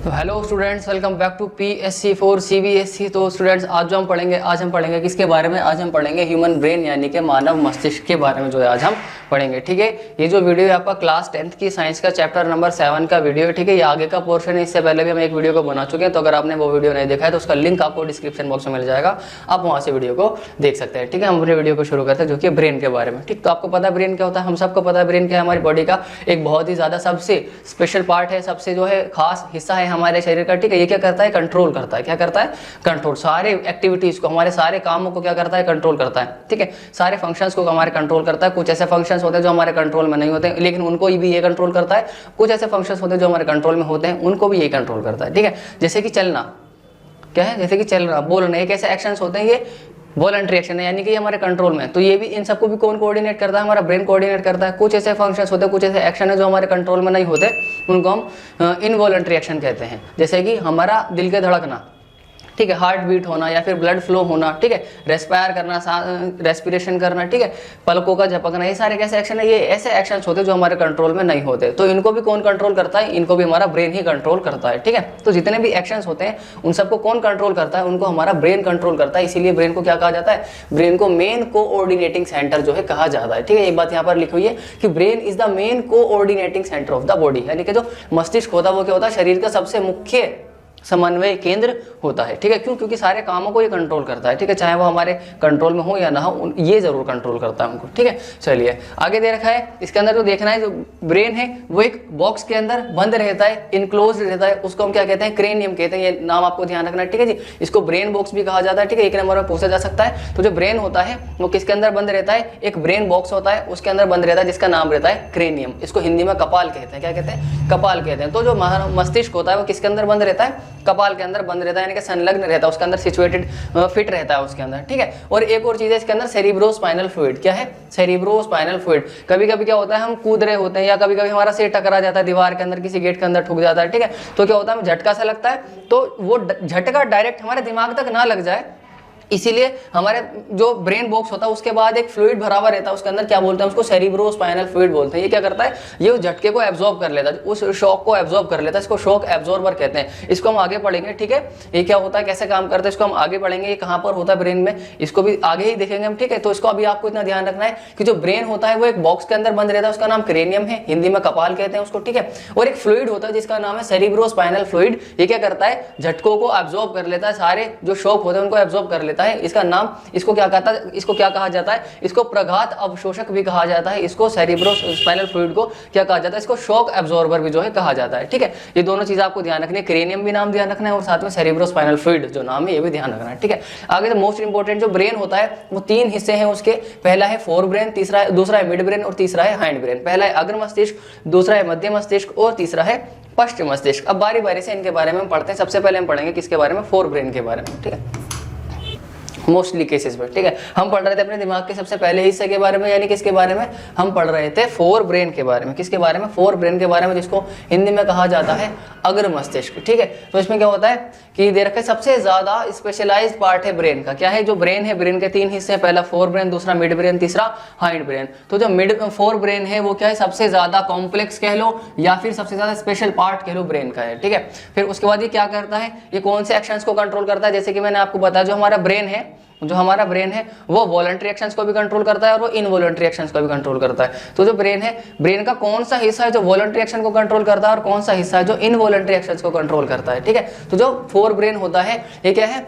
तो hello students, welcome back to PSC4 CBSE। तो students आज हम पढ़ेंगे किसके बारे में? आज हम पढ़ेंगे ह्यूमन ब्रेन यानी कि मानव मस्तिष्क के बारे में जो है आज हम पढ़ेंगे। ठीक है, ये जो वीडियो है आपका क्लास 10th की साइंस का चैप्टर नंबर 7 का वीडियो है। ठीक है, ये आगे का पोर्शन है, इससे पहले भी हम एक वीडियो को बना चुके हैं। तो अगर आपने वो वीडियो नहीं देखा है तो उसका लिंक आपको डिस्क्रिप्शन बॉक्स में मिल जाएगा, आप वहाँ से वीडियो को देख सकते हैं। ठीक है, हम अपने वीडियो को शुरू करते हैं जो कि ब्रेन के बारे में। ठीक, तो आपको पता है ब्रेन क्या होता है? हम सबको पता है ब्रेन क्या है। हमारी बॉडी का एक बहुत ही ज़्यादा सबसे स्पेशल पार्ट है, सबसे जो है खास हिस्सा है हमारे शरीर का। ठीक है, ये क्या करता है? कंट्रोल करता है। क्या करता है? कंट्रोल। सारे एक्टिविटीज को, हमारे सारे कामों को क्या करता है? कंट्रोल करता है। ठीक है, सारे फंक्शंस को हमारे कंट्रोल करता है। कुछ ऐसे फंक्शंस होते हैं जो हमारे कंट्रोल में नहीं होते हैं, लेकिन उनको भी ये कंट्रोल करता है। कुछ ऐसे फंक्शंस होते हैं जो हमारे कंट्रोल में होते हैं, उनको भी ये कंट्रोल करता है। ठीक है, जैसे कि चलना, क्या है? जैसे कि चलना, बोलना, एक ऐसे एक्शंस होते हैं, ये वॉलंटरी एक्शन है, यानी कि ये हमारे कंट्रोल में। तो ये भी, इन सबको भी कौन कोऑर्डिनेट करता है? हमारा ब्रेन कोऑर्डिनेट करता है। कुछ ऐसे फंक्शंस होते हैं, कुछ ऐसे एक्शन है जो हमारे कंट्रोल में नहीं होते, उनको हम इनवॉलंटरी एक्शन कहते हैं। जैसे कि हमारा दिल के धड़कना, ठीक है, हार्ट बीट होना या फिर ब्लड फ्लो होना, ठीक है, रेस्पायर करना, रेस्पिरेशन करना, ठीक है, पलकों का झपकना, ये सारे कैसे एक्शन है? ये ऐसे एक्शंस होते हैं जो हमारे कंट्रोल में नहीं होते। तो इनको भी कौन कंट्रोल करता है? इनको भी हमारा ब्रेन ही कंट्रोल करता है। ठीक है, तो जितने भी एक्शंस होते हैं उन सबको कौन कंट्रोल करता है? उनको हमारा ब्रेन कंट्रोल करता है। इसीलिए ब्रेन को क्या कहा जाता है? ब्रेन को मेन कोऑर्डिनेटिंग सेंटर जो है कहा जाता है। ठीक है, एक बात यहाँ पर लिखी हुई है कि brain is the main coordinating centre of the body, यानी कि जो मस्तिष्क होता है वो क्या होता है? शरीर का सबसे मुख्य समन्वय केंद्र होता है। ठीक है, क्यों? क्योंकि सारे कामों को ये कंट्रोल करता है। ठीक है, चाहे वो हमारे कंट्रोल में हो या ना हो, ये जरूर कंट्रोल करता है उनको। ठीक है, चलिए आगे दे रखा है, इसके अंदर जो देखना है, जो ब्रेन है वो एक बॉक्स के अंदर बंद रहता है, इनक्लोज रहता है, उसको हम क्या कहते हैं? क्रेनियम कहते हैं। ये नाम आपको ध्यान रखना है। ठीक है जी, इसको ब्रेन बॉक्स भी कहा जाता है। ठीक है, एक नंबर में पूछा जा सकता है। तो जो ब्रेन होता है वो किसके अंदर बंद रहता है? एक ब्रेन बॉक्स होता है, उसके अंदर बंद रहता है, जिसका नाम रहता है क्रेनियम। इसको हिंदी में कपाल कहते हैं। क्या कहते हैं? कपाल कहते हैं। तो जो मस्तिष्क होता है वो किसके अंदर बंद रहता है? कपाल के अंदर बंद रहता है, यानी कि संलग्न रहता है, उसके अंदर सिचुएटेड, फिट रहता है उसके अंदर। ठीक है, और एक और चीज है इसके अंदर, सेरिब्रोस्पाइनल फ्लूइड। क्या है? Cerebrospinal fluid. कभी कभी क्या होता है, हम कूद रहे होते हैं या कभी कभी हमारा सिर टकरा जाता है दीवार के अंदर, किसी गेट के अंदर ठुक जाता है। ठीक है, तो क्या होता है, हमें झटका सा लगता है, तो वो झटका डायरेक्ट हमारे दिमाग तक ना लग जाए, इसीलिए हमारे जो ब्रेन बॉक्स होता है उसके बाद एक फ्लूइड भरा हुआ रहता है, उसके अंदर क्या बोलते हैं? उसको सेरिब्रोस्पाइनल फ्लूइड बोलते हैं। ये क्या करता है? ये उस झटके को एब्जॉर्ब कर लेता है, उस शॉक को एब्जॉर्ब कर लेता है। इसको शॉक एब्जॉर्बर कहते हैं। इसको हम आगे पढ़ेंगे। ठीक है, ये क्या होता है, कैसे काम करता है, इसको हम आगे पढ़ेंगे। ये कहाँ पर होता है ब्रेन में, इसको भी आगे ही देखेंगे हम। ठीक है, तो इसको अभी आपको इतना ध्यान रखना है कि जो ब्रेन होता है वो एक बॉक्स के अंदर बंद रहता है, उसका नाम क्रेनियम है, हिंदी में कपाल कहते हैं उसको। ठीक है, और एक फ्लूइड होता है जिसका नाम है सेरिब्रोस्पाइनल फ्लूइड। ये क्या करता है? झटकों को एब्जॉर्ब कर लेता है, सारे जो शॉक होते हैं उनको एब्जॉर्ब कर लेता है। इसका नाम, इसको क्या कहता है? इसको क्या कहा जाता है? इसको प्रघात अवशोषक भी कहा जाता है। इसको सेरिब्रोस्पाइनल फ्लूइड को क्या कहा जाता है? इसको शॉक एब्जॉर्बर भी जो है कहा जाता है। ठीक है, ये दोनों चीज आपको ध्यान रखनी है, क्रेनियम भी नाम ध्यान रखना है और साथ में सेरिब्रोस्पाइनल फ्लूइड जो नाम है ये भी ध्यान रखना है। ठीक है, आगे जो मोस्ट इंपोर्टेंट जो ब्रेन होता है वो 3 हिस्से हैं उसके। पहला है फोर ब्रेन, दूसरा है मिड ब्रेन और तीसरा है हाइंड ब्रेन। पहला है अग्र मस्तिष्क, दूसरा है मध्य मस्तिष्क और तीसरा है पश्चिम मस्तिष्क। अब बारी बारी से इनके बारे में पढ़ते हैं। सबसे पहले हम पढ़ेंगे किसके बारे में? फोर ब्रेन के बारे में। ठीक है, मोस्टली केसेस में। ठीक है, हम पढ़ रहे थे अपने दिमाग के सबसे पहले हिस्से के बारे में, यानी किसके बारे में? हम पढ़ रहे थे फोर ब्रेन के बारे में। किसके बारे में? फोर ब्रेन के बारे में, जिसको हिंदी में कहा जाता है अग्र मस्तिष्क। ठीक है, तो इसमें क्या होता है कि दे रखा है सबसे ज्यादा स्पेशलाइज्ड पार्ट है ब्रेन का। क्या है? जो ब्रेन है, ब्रेन के 3 हिस्से हैं, पहला फोर ब्रेन, दूसरा मिड ब्रेन, तीसरा हाइंड ब्रेन। तो जो फोर ब्रेन है वो क्या है? सबसे ज्यादा कॉम्प्लेक्स कह लो या फिर सबसे ज्यादा स्पेशल पार्ट कह लो ब्रेन का है। ठीक है, फिर उसके बाद ये क्या करता है? ये कौन से एक्शंस को कंट्रोल करता है? जैसे कि मैंने आपको बताया, जो हमारा ब्रेन है वो वॉलंटरी एक्शंस को भी कंट्रोल करता है और वो इनवॉलंटरी एक्शंस को भी कंट्रोल करता है। तो जो ब्रेन है, ब्रेन का कौन सा हिस्सा है जो वॉलंटरी एक्शन को कंट्रोल करता है और कौन सा हिस्सा है जो इनवॉलंटरी एक्शंस को कंट्रोल करता है? ठीक है, तो जो फोर ब्रेन होता है ये क्या है?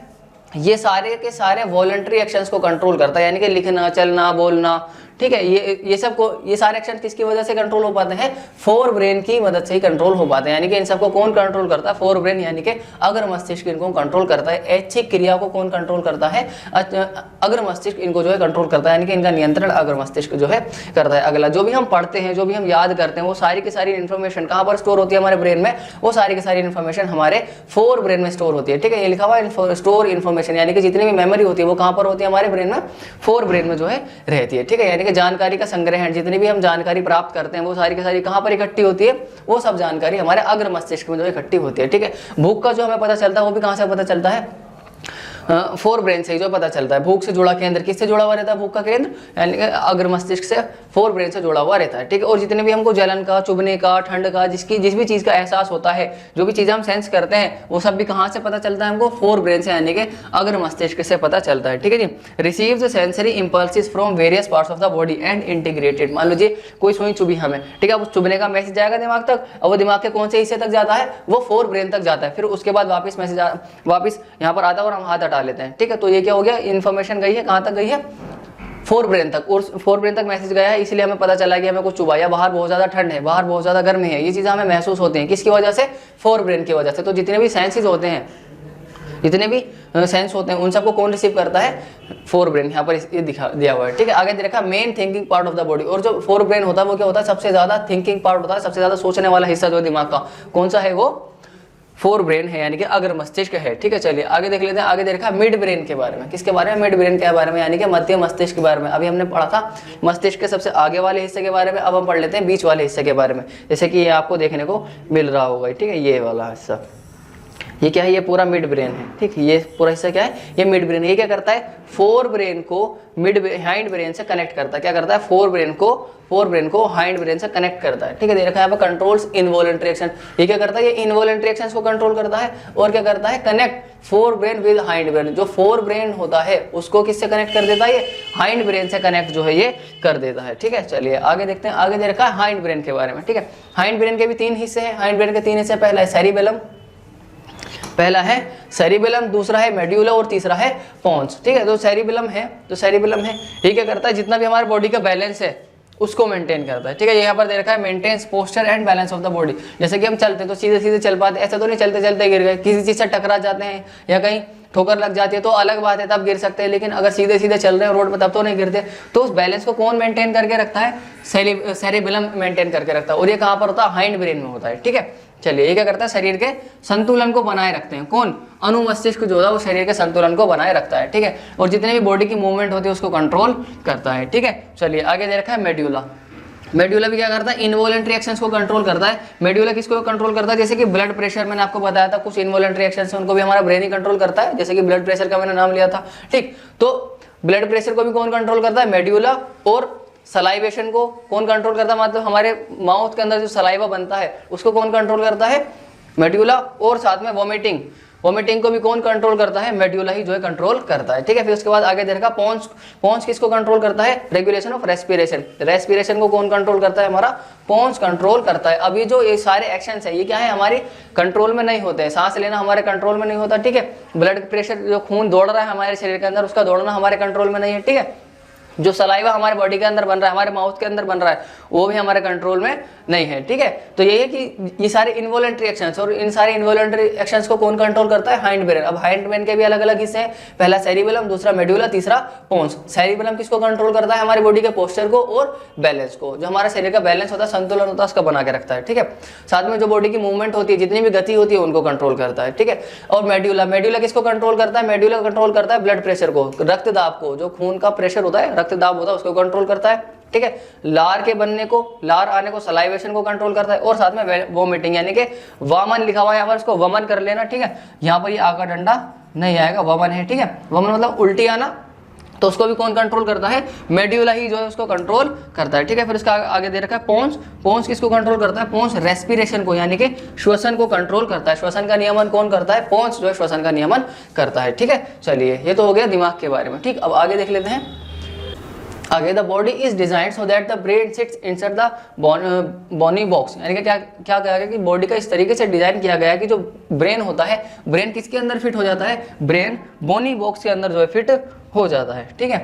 ये सारे के सारे वॉलंटरी एक्शंस को कंट्रोल करता है, यानी कि लिखना, चलना, बोलना। ठीक है, ये सब को, ये सारे एक्शन किसकी वजह से कंट्रोल हो पाते हैं? फोर ब्रेन की मदद से ही कंट्रोल हो पाते हैं। यानी कि इन सबको कौन कंट्रोल करता है? फोर ब्रेन, यानी कि अग्र मस्तिष्क इनको कंट्रोल करता है। ऐच्छिक क्रिया को कौन कंट्रोल करता है? अग्र मस्तिष्क इनको जो है कंट्रोल करता है, यानी कि इनका नियंत्रण अग्र मस्तिष्क जो है करता है। अगला, जो भी हम पढ़ते हैं, जो भी हम याद करते हैं, वो सारी की सारी इन्फॉर्मेशन कहाँ पर स्टोर होती है? हमारे ब्रेन में। वो सारी की सारी इन्फॉर्मेशन हमारे फोर ब्रेन में स्टोर होती है। ठीक है, ये लिखा हुआ है स्टोर इन्फॉर्मेशन, यानी कि जितनी भी मेमोरी होती है वो कहाँ पर होती है? हमारे ब्रेन में, फोर ब्रेन में जो है रहती है। ठीक है, यानी कि जानकारी का संग्रहण, जितनी भी हम जानकारी प्राप्त करते हैं वो सारी की सारी कहाँ पर इकट्ठी होती है? वो सब जानकारी हमारे अग्र मस्तिष्क में जो इकट्ठी होती है। ठीक है, भूख का जो हमें पता चलता है वो भी कहाँ से पता चलता है? फोर ब्रेन से ही जो पता चलता है। भूख से जुड़ा केंद्र किससे जुड़ा हुआ रहता है? भूख का केंद्र यानी कि अग्र मस्तिष्क से फोर ब्रेन से जुड़ा हुआ रहता है, ठीक है। और जितने भी हमको जलन का, चुभने का, ठंड का, जिस भी चीज़ का एहसास होता है, जो भी चीज़ें हम सेंस करते हैं, वो सब भी कहाँ से पता चलता है हमको? फोर ब्रेन से यानी कि अग्र मस्तिष्क से पता चलता है, ठीक है जी। Receive the sensory impulses from various parts of the body and integrated. मान लीजिए कोई सुई चुभी हमें, ठीक है, उस चुभने का मैसेज जाएगा दिमाग तक, और वो दिमाग के कौन से हिस्से तक जाता है? वो फोर ब्रेन तक जाता है। फिर उसके बाद वापस मैसेज वापस यहाँ पर आता है और हम हाथ हटा लेते हैं, ठीक है। तो ये क्या हो गया? इन्फॉर्मेशन गई है कहाँ तक गई है? फोर ब्रेन तक। और फोर ब्रेन तक मैसेज गया है, इसलिए हमें पता चला कि हमें कुछ चुभा, या बाहर बहुत ज्यादा ठंड है, बाहर बहुत ज्यादा गर्मी है। ये चीजें हमें महसूस होती हैं किसकी वजह से? फोर ब्रेन की वजह से। तो जितने भी सेंसेस होते हैं, जितने भी सेंस होते हैं, उन सबको कौन रिसीव करता है? Fore brain. यहाँ पर ये दिया हुआ है, ठीक है। आगे देखा main thinking part of the body. और जो फोर ब्रेन होता है वो क्या होता है? सबसे ज्यादा थिंकिंग पार्ट होता है, सबसे ज्यादा सोचने वाला हिस्सा जो दिमाग का कौन सा है? वो फोर ब्रेन है, यानी कि अग्र मस्तिष्क है, ठीक है। चलिए आगे देख लेते हैं। आगे देखा मिड ब्रेन के बारे में। किसके बारे में? मिड ब्रेन के बारे में, यानी कि मध्य मस्तिष्क के बारे में। अभी हमने पढ़ा था मस्तिष्क के सबसे आगे वाले हिस्से के बारे में, अब हम पढ़ लेते हैं बीच वाले हिस्से के बारे में। जैसे कि ये आपको देखने को मिल रहा होगा, ठीक है, ये वाला हिस्सा, ये क्या है? ये पूरा मिड ब्रेन है, ठीक है। ये पूरा हिस्सा क्या है? ये मिड ब्रेन है। ये क्या करता है? फोर ब्रेन को हाइंड ब्रेन से कनेक्ट करता है। क्या करता है? फोर ब्रेन को हाइंड ब्रेन से कनेक्ट करता है, ठीक है। देखा यहाँ पे कंट्रोल्स इनवॉलंटरी एक्शन। ये क्या करता है? ये इनवॉलंटरी एक्शंस को कंट्रोल करता है। और क्या करता है? Connect fore brain with hind brain. जो फोर ब्रेन होता है उसको किससे कनेक्ट कर देता है? ये हाइंड ब्रेन से कनेक्ट जो है ये कर देता है, ठीक है। चलिए आगे देखते हैं। आगे दे रखा है हाइंड ब्रेन के बारे में, ठीक है। हाइंड ब्रेन के भी तीन हिस्से हैं। हाइंड ब्रेन के तीन हिस्से, पहला है सेरिबेलम, दूसरा है मेड्यूला और तीसरा है पोन्स, ठीक है। तो सेरिबेलम है ये क्या करता है? जितना भी हमारे बॉडी का बैलेंस है उसको मेंटेन करता है, ठीक है। यहाँ पर दे रखा है maintains posture and balance of the body. जैसे कि हम चलते हैं तो सीधे सीधे चल पाते, ऐसा तो नहीं चलते चलते गिर गए, किसी चीज से टकरा जाते हैं या कहीं ठोकर लग जाती है तो अलग बात है, तब गिर सकते हैं। लेकिन अगर सीधे सीधे चल रहे हैं रोड पर तब तो नहीं गिरते। तो उस बैलेंस को कौन मेंटेन करके रखता है? सेरिबेलम मेंटेन करके रखता है। और ये कहाँ पर होता है? हाइंड ब्रेन में होता है, ठीक है। चलिए ये क्या करता है? शरीर के संतुलन को बनाए रखते हैं। कौन? अनुमस्तिष्क जो है वो शरीर के संतुलन को बनाए रखता है, ठीक है। और जितने भी बॉडी की मूवमेंट होती है उसको कंट्रोल करता है, ठीक है। चलिए आगे दे रखा है मेड्यूला। मेड्यूला भी क्या करता है? इनवॉलंटरी एक्शंस को कंट्रोल करता है। मेड्यूला किसको कंट्रोल करता है? जैसे कि ब्लड प्रेशर, मैंने आपको बताया था कुछ इनवॉलंटरी एक्शंस उनको भी हमारा ब्रेन ही कंट्रोल करता है। जैसे कि ब्लड प्रेशर का मैंने नाम लिया था, ठीक। तो ब्लड प्रेशर को भी कौन कंट्रोल करता है? मेड्यूला। और सलाइवेशन को कौन कंट्रोल करता है? मतलब हमारे माउथ के अंदर जो सलाइवा बनता है उसको कौन कंट्रोल करता है? मेड्यूला। और साथ में वोमिटिंग को भी कौन कंट्रोल करता है? मेड्यूला ही जो है कंट्रोल करता है, ठीक है। फिर उसके बाद आगे देखा पोन्स किसको कंट्रोल करता है? रेगुलेशन ऑफ रेस्पिरेशन को कौन कंट्रोल करता है? हमारा पोन्स कंट्रोल करता है। अभी जो ये सारे एक्शंस है ये क्या है? हमारी कंट्रोल में नहीं होते हैं। सांस लेना हमारे कंट्रोल में नहीं होता, ठीक है। ब्लड प्रेशर, जो खून दौड़ रहा है हमारे शरीर के अंदर, उसका दौड़ना हमारे कंट्रोल में नहीं है, ठीक है। जो सलाइवा हमारे बॉडी के अंदर बन रहा है, हमारे माउथ के अंदर बन रहा है, वो भी हमारे कंट्रोल में नहीं है, ठीक है। तो ये है कि ये सारे इनवॉलंटरी एक्शंस, और इन सारे इनवॉलंटरी एक्शंस को कौन कंट्रोल करता है? Hind brain. अब हाइंड ब्रेन के भी अलग अलग हिस्से हैं, पहला सेरिबेलम, दूसरा मेड्यूला, तीसरा पोन्स। सेरिबेलम किसको कंट्रोल करता है? हमारी बॉडी के पोस्चर को और बैलेंस को, जो हमारा शरीर का बैलेंस होता है, संतुलन होता है, उसका बना के रखता है, ठीक है। साथ में जो बॉडी की मूवमेंट होती है, जितनी भी गति होती है, उनको कंट्रोल करता है, ठीक है। और मेड्यूला किसको कंट्रोल करता है? मेड्यूला कंट्रोल करता है ब्लड प्रेशर को, रक्तदाब को, जो खून का प्रेशर होता है, रक्तदाब होता है, उसको कंट्रोल करता है, ठीक है। लार आने को, सलाइवेशन को कंट्रोल करता है। और साथ में वोमिटिंग, यानी कि वामन लिखा हुआ है यहाँ पर, इसको वमन कर लेना, ठीक है। यहाँ पर ये आका डंडा नहीं आएगा, वमन है, ठीक है। वमन मतलब उल्टी आना, तो उसको भी कौन कंट्रोल करता है? मेड्यूला ही जो है उसको कंट्रोल करता है, ठीक है। फिर इसका आगे दे रखा है पोन्स किसको कंट्रोल करता है? पोन्स रेस्पिरेशन को, यानी कि श्वसन को कंट्रोल करता है। श्वसन का नियमन कौन करता है? पोन्स जो है श्वसन का नियमन करता है, ठीक है। चलिए ये तो हो गया दिमाग के बारे में, ठीक। अब आगे देख लेते हैं। आगे the body is designed so that the brain sits inside the bony box, यानी कि क्या कहा गया कि बॉडी का इस तरीके से डिजाइन किया गया है कि जो ब्रेन होता है, ब्रेन किसके अंदर फिट हो जाता है? ब्रेन बोनी बॉक्स के अंदर जो है फिट हो जाता है, ठीक है।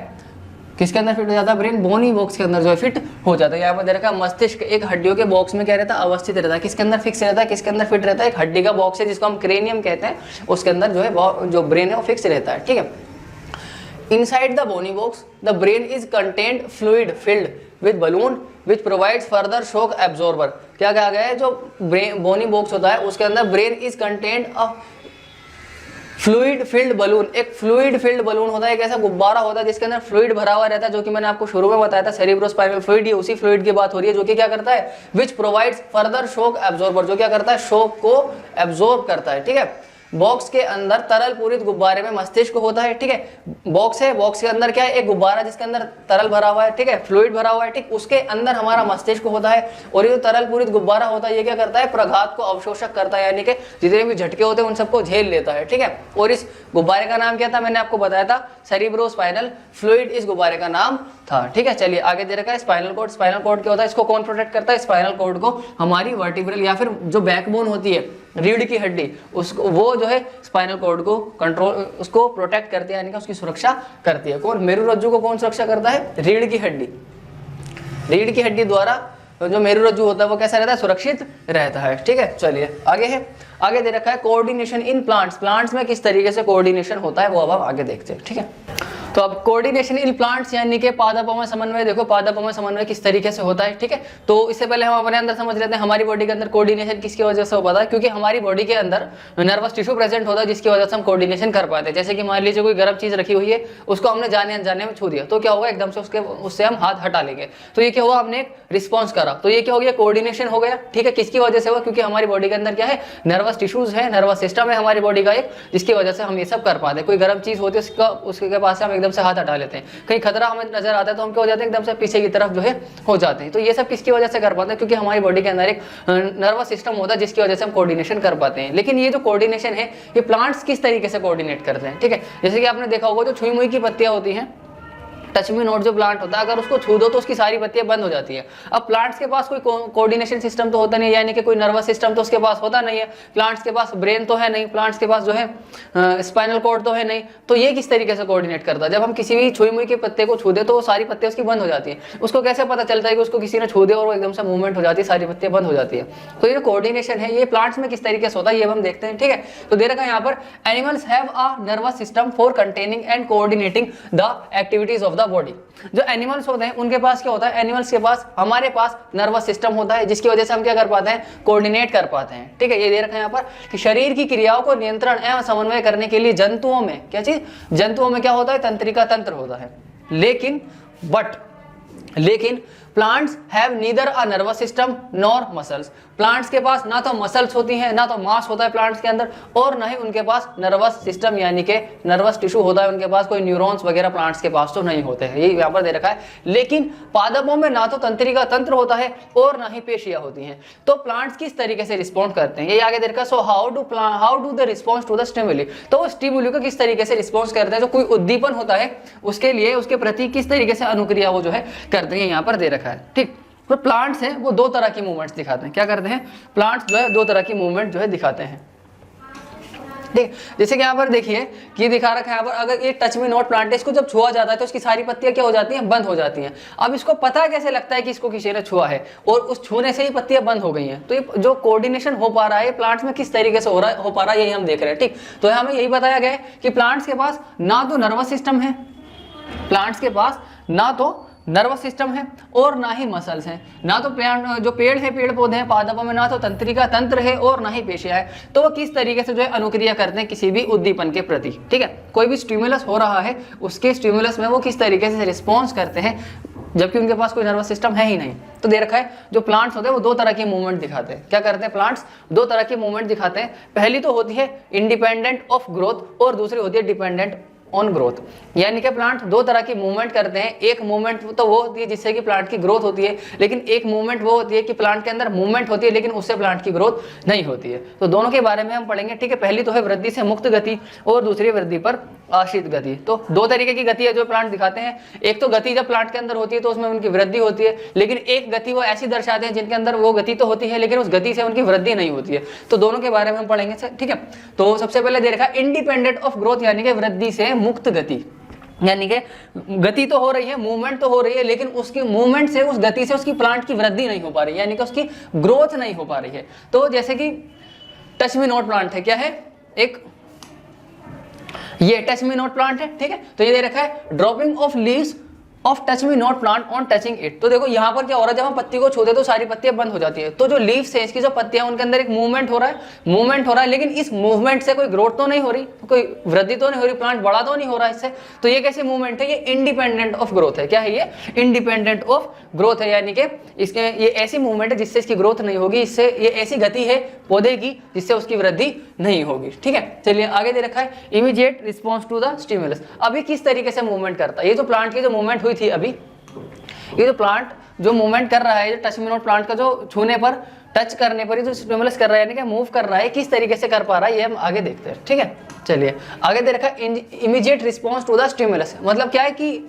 किसके अंदर फिट हो जाता है? ब्रेन बोनी बॉक्स के अंदर जो है फिट हो जाता है। यहाँ पर दे रखा है मस्तिष्क एक हड्डियों के बॉक्स में क्या रहता है? अवस्थित रहता है। किसके अंदर फिक्स रहता है? किसके अंदर फिट रहता है? एक हड्डी का बॉक्स है जिसको हम क्रेनियम कहते हैं, उसके अंदर जो है जो ब्रेन है वो फिक्स रहता है, ठीक है। Inside the bony box, the brain is contained fluid filled with balloon which provides further shock absorber। क्या कहा गया है? जो बोनी बॉक्स होता है उसके अंदर brain is contained a fluid filled balloon. एक फ्लूइड फिल्ड बलून होता है, एक ऐसा गुब्बारा होता है जिसके अंदर फ्लूइड भरा हुआ रहता है, जो कि मैंने आपको शुरू में बताया था, सेरिब्रोस्पाइनल फ्लूइड। ये उसी फ्लूइड की बात हो रही है जो कि क्या करता है? Which provides further shock absorber, जो क्या करता है? शॉक को एब्जॉर्ब करता है, ठीक है। बॉक्स के अंदर तरल पूरित गुब्बारे में मस्तिष्क होता है, ठीक है। बॉक्स है, बॉक्स के अंदर क्या है, एक गुब्बारा जिसके अंदर तरल भरा हुआ है, ठीक है, फ्लूइड भरा हुआ है, ठीक, उसके अंदर हमारा मस्तिष्क होता है। और ये जो तरल पूरित गुब्बारा होता है ये क्या करता है, प्रघात को अवशोषक करता है, यानी कि जितने भी झटके होते हैं उन सबको झेल लेता है, ठीक है। और इस गुब्बारे का नाम क्या था, मैंने आपको बताया था सेरिब्रोस्पाइनल फ्लूइड इस गुब्बारे का नाम था, ठीक है। चलिए आगे दे रखा है स्पाइनल कॉर्ड। स्पाइनल कॉर्ड क्या होता है, इसको कौन प्रोटेक्ट करता है, स्पाइनल कॉर्ड को हमारी वर्टिब्रल या फिर जो बैकबोन होती है, रीढ़ की हड्डी, उसको वो जो है स्पाइनल कॉर्ड को कंट्रोल, उसको प्रोटेक्ट करती है, यानी कि उसकी सुरक्षा करती है। कौन, मेरुरज्जु को कौन सुरक्षा करता है, रीढ़ की हड्डी। रीढ़ की हड्डी द्वारा जो मेरुरज्जु होता है वो कैसा रहता है, सुरक्षित रहता है, ठीक है। चलिए आगे है, आगे दे रखा है कोऑर्डिनेशन इन प्लांट्स। प्लांट्स में किस तरीके से कोऑर्डिनेशन होता है वो अब हम आगे देखते हैं, ठीक है। तो अब कोऑर्डिनेशन इन प्लांट्स यानी कि पादपों में समन्वय, देखो पादपों में समन्वय किस तरीके से होता है, ठीक है। तो इससे पहले हम अपने अंदर समझ लेते हैं हमारी बॉडी के अंदर कोऑर्डिनेशन किसकी वजह से हो पाता है, क्योंकि हमारी बॉडी के अंदर नर्वस टिश्यू प्रेजेंट होता है जिसकी वजह से हम कोऑर्डिनेशन कर पाते हैं। जैसे कि मान लीजिए कोई गर्म चीज रखी हुई है, उसको हमने जाने अनजाने में छू दिया, तो क्या होगा, एकदम से उससे हम हाथ हटा लेंगे, तो ये क्या हुआ, हमने एक रिस्पॉन्स करा, तो ये क्या हो गया, कोऑर्डिनेशन हो गया, ठीक है। किसकी वजह से हुआ, क्योंकि हमारी बॉडी के अंदर क्या है, नर्वस टिश्यूज है, नर्वस सिस्टम है हमारी बॉडी का एक, जिसकी वजह से हम ये सब कर पाते हैं। कोई गर्म चीज होती है उसके पास से हम एकदम से हाथ हटा लेते हैं, कहीं खतरा हमें नजर आता है तो हम क्या हो जाते हैं, एकदम से पीछे की तरफ जो है हो जाते हैं। तो ये सब किसकी वजह से कर पाते हैं, क्योंकि हमारी बॉडी के अंदर एक नर्वस सिस्टम होता है जिसकी वजह से हम कोऑर्डिनेशन कर पाते हैं। लेकिन ये जो कोऑर्डिनेशन है ये प्लांट्स किस तरीके से कोऑर्डिनेट करते हैं, ठीक है। जैसे कि आपने देखा होगा जो छुई मुई की पत्तियां होती हैं, टच मी नोट जो प्लांट होता है, अगर उसको छू दो तो उसकी सारी पत्तियां बंद हो जाती है। अब प्लांट्स के पास कोई कोऑर्डिनेशन सिस्टम तो होता नहीं है, यानी कि कोई नर्वस सिस्टम तो उसके पास होता नहीं है, प्लांट्स के पास ब्रेन तो है नहीं, प्लांट्स के पास जो है स्पाइनल कॉर्ड तो है नहीं, तो ये किस तरीके से कोऑर्डिनेट करता है। जब हम किसी भी छुई मुई के पत्ते को छू दे तो वो सारी पत्तियां उसकी बंद हो जाती है, उसको कैसे पता चलता है कि उसको किसी ने छू दे और वो एकदम से मूवमेंट हो जाती है, सारी पत्तियां बंद हो जाती है। तो ये कोऑर्डिनेशन है ये प्लांट्स में किस तरीके से होता है ये हम देखते हैं, ठीक है। तो दे रखा है यहाँ पर animals have a nervous system for containing and coordinating the activities of the body. जो एनिमल्स होते हैं उनके पास क्या होता है, एनिमल्स के पास हमारे पास नर्वस सिस्टम होता है जिसकी वजह से हम क्या कर पाते हैं, कोऑर्डिनेट कर पाते हैं, ठीक है। ये दे रखा है यहाँ पर कि शरीर की क्रियाओं को नियंत्रण एवं समन्वय करने के लिए जंतुओं में क्या चीज, जंतुओं में क्या होता है, तंत्रिका तंत्र होता है। लेकिन plants have neither a nervous system nor muscles. Plants के पास ना तो मसल्स होती हैं, ना तो मांस होता है प्लांट्स के अंदर, और ना ही उनके पास नर्वस सिस्टम यानी कि नर्वस टिश्यू होता है, उनके पास कोई न्यूरॉन्स वगैरह प्लांट्स के पास तो नहीं होते हैं, ये यहाँ पर दे रखा है। लेकिन पादपों में ना तो तंत्रिका तंत्र होता है और ना ही पेशियां होती हैं। तो प्लांट्स किस तरीके से रिस्पॉन्ड करते हैं ये आगे दे रखा है। So how do the response to the stimuli, तो वो स्टिमुली को किस तरीके से रिस्पॉन्स करते हैं, जो कोई उद्दीपन होता है उसके लिए उसके प्रति किस तरीके से अनुक्रिया वो जो है करते हैं, यहाँ पर दे रखा है, ठीक। तो प्लांट्स हैं वो दो तरह की मूवमेंट्स दिखाते हैं, क्या करते हैं, प्लांट्स जो है दो तरह की मूवमेंट जो है दिखाते हैं, ठीक। जैसे कि यहाँ पर देखिए कि दिखा रखा है यहाँ पर, अगर ये टच मी नॉट प्लांट है, इसको जब छुआ जाता है तो उसकी सारी पत्तियां क्या हो जाती हैं, बंद हो जाती हैं। अब इसको पता कैसे लगता है कि इसको किसी ने छुआ है और उस छूने से ही पत्तियां बंद हो गई हैं। तो ये जो कोऑर्डिनेशन हो पा रहा है प्लांट्स में किस तरीके से हो पा रहा है यही हम देख रहे हैं, ठीक। तो हमें यही बताया गया है कि प्लांट्स के पास ना तो नर्वस सिस्टम है, प्लांट्स के पास ना तो नर्वस सिस्टम है और ना ही मसल्स हैं, ना तो जो पेड़ है, पेड़ पौधे हैं पादपों में, ना तो तंत्रिका तंत्र है और ना ही पेशियां है। तो वो किस तरीके से जो है अनुक्रिया करते हैं किसी भी उद्दीपन के प्रति, ठीक है। कोई भी स्टिमुलस हो रहा है उसके स्टिमुलस में वो किस तरीके से रिस्पॉन्स करते हैं, जबकि उनके पास कोई नर्वस सिस्टम है ही नहीं। तो दे रखा है जो प्लांट्स होते हैं वो दो तरह की मूवमेंट दिखाते हैं। क्या करते हैं प्लांट्स, दो तरह की मूवमेंट दिखाते हैं। पहली तो होती है इंडिपेंडेंट ऑफ ग्रोथ और दूसरी होती है डिपेंडेंट ऑन ग्रोथ, यानी कि प्लांट दो तरह की मूवमेंट करते हैं। एक मूवमेंट तो वो होती है जिससे कि प्लांट की ग्रोथ होती है, लेकिन एक मूवमेंट वो होती है कि प्लांट के अंदर मूवमेंट होती है लेकिन उससे प्लांट की ग्रोथ नहीं होती है। तो दोनों के बारे में हम पढ़ेंगे, ठीक है। पहली तो है वृद्धि से मुक्त गति और दूसरी वृद्धि पर आश्रित गति। तो दो तरीके की गति है जो प्लांट दिखाते हैं। एक तो गति जब प्लांट के अंदर होती है तो उसमें उनकी वृद्धि होती है, लेकिन एक गति वो ऐसी दर्शाते हैं जिनके अंदर वो गति तो होती है लेकिन उस गति से उनकी वृद्धि नहीं होती है। तो दोनों के बारे में हम पढ़ेंगे, ठीक है। तो सबसे पहले दे रखा इंडिपेंडेंट ऑफ ग्रोथ यानी कि वृद्धि से मुक्त गति, यानी कि गति तो हो रही है, मूवमेंट तो हो रही है, लेकिन उसकी मूवमेंट से उस गति से उसकी प्लांट की वृद्धि नहीं हो पा रही है, यानी कि उसकी ग्रोथ नहीं हो पा रही है। तो जैसे कि टच मी नॉट प्लांट है, क्या है, एक ये टच मी नॉट प्लांट है, ठीक है। तो ये दे रखा है dropping of leaves of touch me not plant on touching it. तो देखो यहाँ पर क्या हो रहा है, जब हम पत्ती को छूते तो सारी पत्तियां बंद हो जाती है, तो जो लीव्स है इसकी जो पत्तियां उनके अंदर एक मूवमेंट हो रहा है, लेकिन इस मूवमेंट से कोई ग्रोथ तो नहीं हो रही, कोई वृद्धि तो नहीं हो रही, प्लांट बड़ा तो नहीं हो रहा इससे। तो ये कैसी मूवमेंट है, ये इंडिपेंडेंट ऑफ ग्रोथ है। क्या है ये, इंडिपेंडेंट ऑफ ग्रोथ है, यानी कि इसके ये ऐसी मूवमेंट है जिससे इसकी ग्रोथ नहीं होगी, इससे ये ऐसी गति है पौधे की जिससे उसकी वृद्धि नहीं होगी। ठीक है, चलिए आगे दे रखा है immediate response to the stimulus. अभी किस तरीके से मूवमेंट करता है, ये जो प्लांट की जो मूवमेंट हुई थी अभी, ये जो प्लांट जो मूवमेंट कर रहा है, जो टच मी नॉट प्लांट का जो छूने पर, टच करने पर ही जो स्टिमुलस कर रहा है, यानी कि मूव कर रहा है, किस तरीके से कर पा रहा है, ये हम आगे देखते हैं। ठीक है, चलिए आगे दे रखा है immediate response to the stimulus. मतलब क्या है कि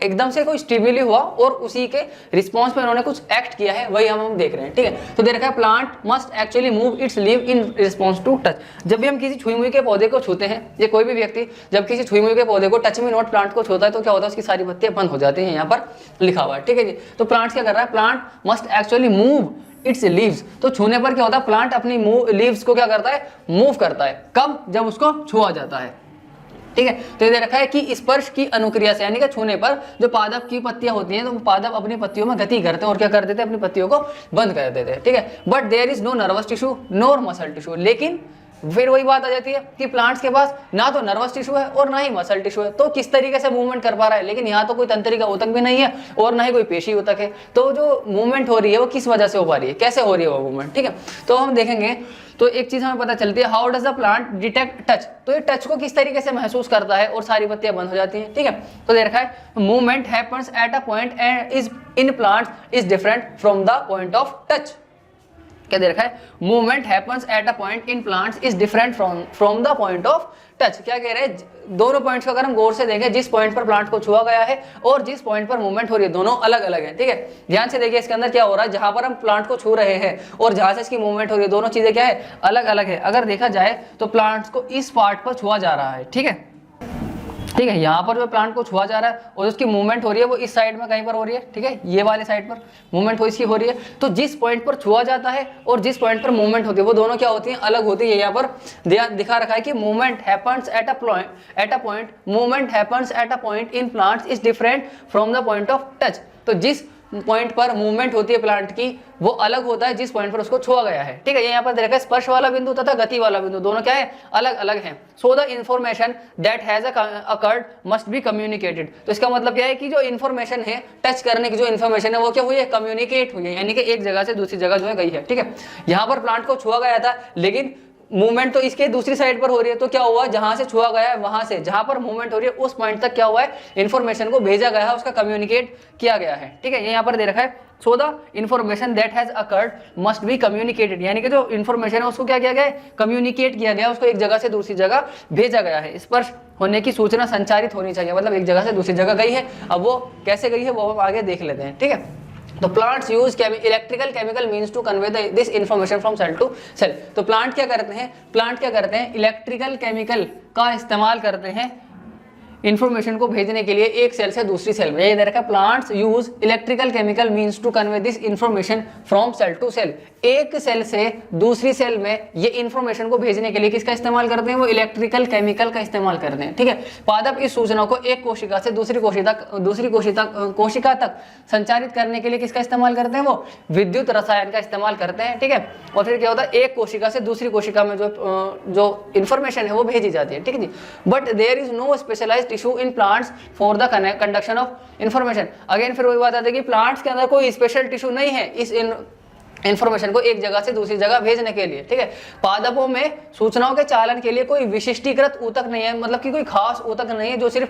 एकदम से कोई स्टिमुली हुआ और उसी के रिस्पॉन्स में उन्होंने कुछ एक्ट किया है, वही हम देख रहे हैं। ठीक है, तो दे रखा है plant must actually move its leave in response to touch. जब भी हम किसी छुई मुई के पौधे को छूते हैं, ये कोई भी व्यक्ति जब किसी छुई मुई के पौधे को टच मी नॉट प्लांट को छूता है तो क्या होता है, उसकी सारी पत्तियां बंद हो जाती हैं, यहाँ पर लिखा हुआ है। ठीक है जी, तो प्लांट क्या कर रहा है, plant must actually move it's leaves. तो छूने पर क्या होता है, प्लांट अपनी लीव्स को क्या करता है, मूव करता है। कब, जब उसको छुआ जाता है। ठीक है, तो ये दे रखा है कि स्पर्श की अनुक्रिया से, यानी कि छूने पर जो पादप की पत्तियां होती हैं तो पादप अपनी पत्तियों में गति करते हैं और क्या कर देते हैं, अपनी पत्तियों को बंद कर देते हैं। ठीक है, but there is no nervous tissue nor muscle tissue. लेकिन फिर वही बात आ जाती है कि प्लांट्स के पास ना तो नर्वस टिश्यू है और ना ही मसल टिश्यू है, तो किस तरीके से मूवमेंट कर पा रहा है। लेकिन यहाँ तो कोई तंत्रिका ऊतक भी नहीं है और ना ही कोई पेशी ऊतक है, तो जो मूवमेंट हो रही है वो किस वजह से हो पा रही है, कैसे हो रही है वो मूवमेंट। ठीक है, तो हम देखेंगे तो एक चीज हमें पता चलती है, how does the plant detect touch. तो ये टच को किस तरीके से महसूस करता है और सारी पत्तियां बंद हो जाती हैं। ठीक है, तो दे रखा है movement happens at a point and is in plants is different from the point of touch. क्या दे रखा है, movement happens at a point in plants is different from the point of touch. क्या कह रहे हैं, दोनों पॉइंट्स को अगर हम गौर से देखें, जिस पॉइंट पर प्लांट को छुआ गया है और जिस पॉइंट पर मूवमेंट हो रही है, दोनों अलग अलग है। ठीक है, ध्यान से देखिए इसके अंदर क्या हो रहा है, जहां पर हम प्लांट को छू रहे हैं और जहां से इसकी मूवमेंट हो रही है, दोनों चीजें क्या है, अलग अलग है। अगर देखा जाए तो प्लांट्स को इस पार्ट पर छुआ जा रहा है। ठीक है, ठीक है, यहाँ पर जो प्लांट को छुआ जा रहा है और उसकी मूवमेंट हो रही है वो इस साइड में कहीं पर हो रही है। ठीक है, ये वाले साइड पर मूवमेंट हो इसकी हो रही है। तो जिस पॉइंट पर छुआ जाता है और जिस पॉइंट पर मूवमेंट होती है वो दोनों क्या होती हैं, अलग होती है। यहाँ पर दिखा रखा है कि movement happens at a point movement happens at a point in plants is different from the point of touch. तो जिस पॉइंट पर मूवमेंट होती है प्लांट की वो अलग होता है जिस पॉइंट पर उसको छुआ गया है। ठीक है, ये यहाँ पर देखा स्पर्श वाला बिंदु तथा गति वाला बिंदु दोनों क्या है, अलग अलग हैं। So the information that has occurred must be communicated. तो इसका मतलब क्या है कि जो इन्फॉर्मेशन है, टच करने की जो इन्फॉर्मेशन है वो क्या हुई है, कम्युनिकेट हुई है, यानी कि एक जगह से दूसरी जगह जो है गई है। ठीक है, यहाँ पर प्लांट को छुआ गया था लेकिन मूवमेंट तो इसके दूसरी साइड पर हो रही है, तो क्या हुआ, जहां से छुआ गया है वहां से जहां पर मूवमेंट हो रही है उस पॉइंट तक क्या हुआ है, इन्फॉर्मेशन को भेजा गया है, उसका कम्युनिकेट किया गया है। ठीक है, ये यहाँ पर दे रखा है so the information that has occurred must be communicated, यानी कि जो इन्फॉर्मेशन है उसको क्या किया गया है, कम्युनिकेट किया गया, उसको एक जगह से दूसरी जगह भेजा गया है। स्पर्श होने की सूचना संचारित होनी चाहिए, मतलब एक जगह से दूसरी जगह गई है। अब वो कैसे गई है वो हम आगे देख लेते हैं। ठीक है, तो plants use electrical chemical means to convey this information from cell to cell. तो प्लांट क्या करते हैं, इलेक्ट्रिकल केमिकल का इस्तेमाल करते हैं इन्फॉर्मेशन को भेजने के लिए एक सेल से दूसरी सेल में। ये दे रखा है plants use electrical chemical means to convey this information from cell to cell. एक सेल से दूसरी सेल में ये इन्फॉर्मेशन को भेजने के लिए किसका इस्तेमाल करते हैं, वो इलेक्ट्रिकल केमिकल का इस्तेमाल करते हैं। ठीक है, पादप इस सूचना को एक कोशिका से दूसरी कोशिका तक संचारित करने के लिए किसका इस्तेमाल करते हैं, वो विद्युत रसायन का इस्तेमाल करते हैं। ठीक है, और फिर क्या होता है, एक कोशिका से दूसरी कोशिका में जो इन्फॉर्मेशन है वो भेजी जाती है। ठीक है जी, but there is no specialised tissue in plants for the conduction of information. Again फिर वही बात आती है कि प्लांट्स के अंदर कोई स्पेशल टिश्यू नहीं है इस इन्फॉर्मेशन को एक जगह से दूसरी जगह भेजने के लिए। ठीक है, पादपों में सूचनाओं के चालन के लिए कोई विशिष्टीकृत ऊतक नहीं है, मतलब कि कोई खास ऊतक नहीं है जो सिर्फ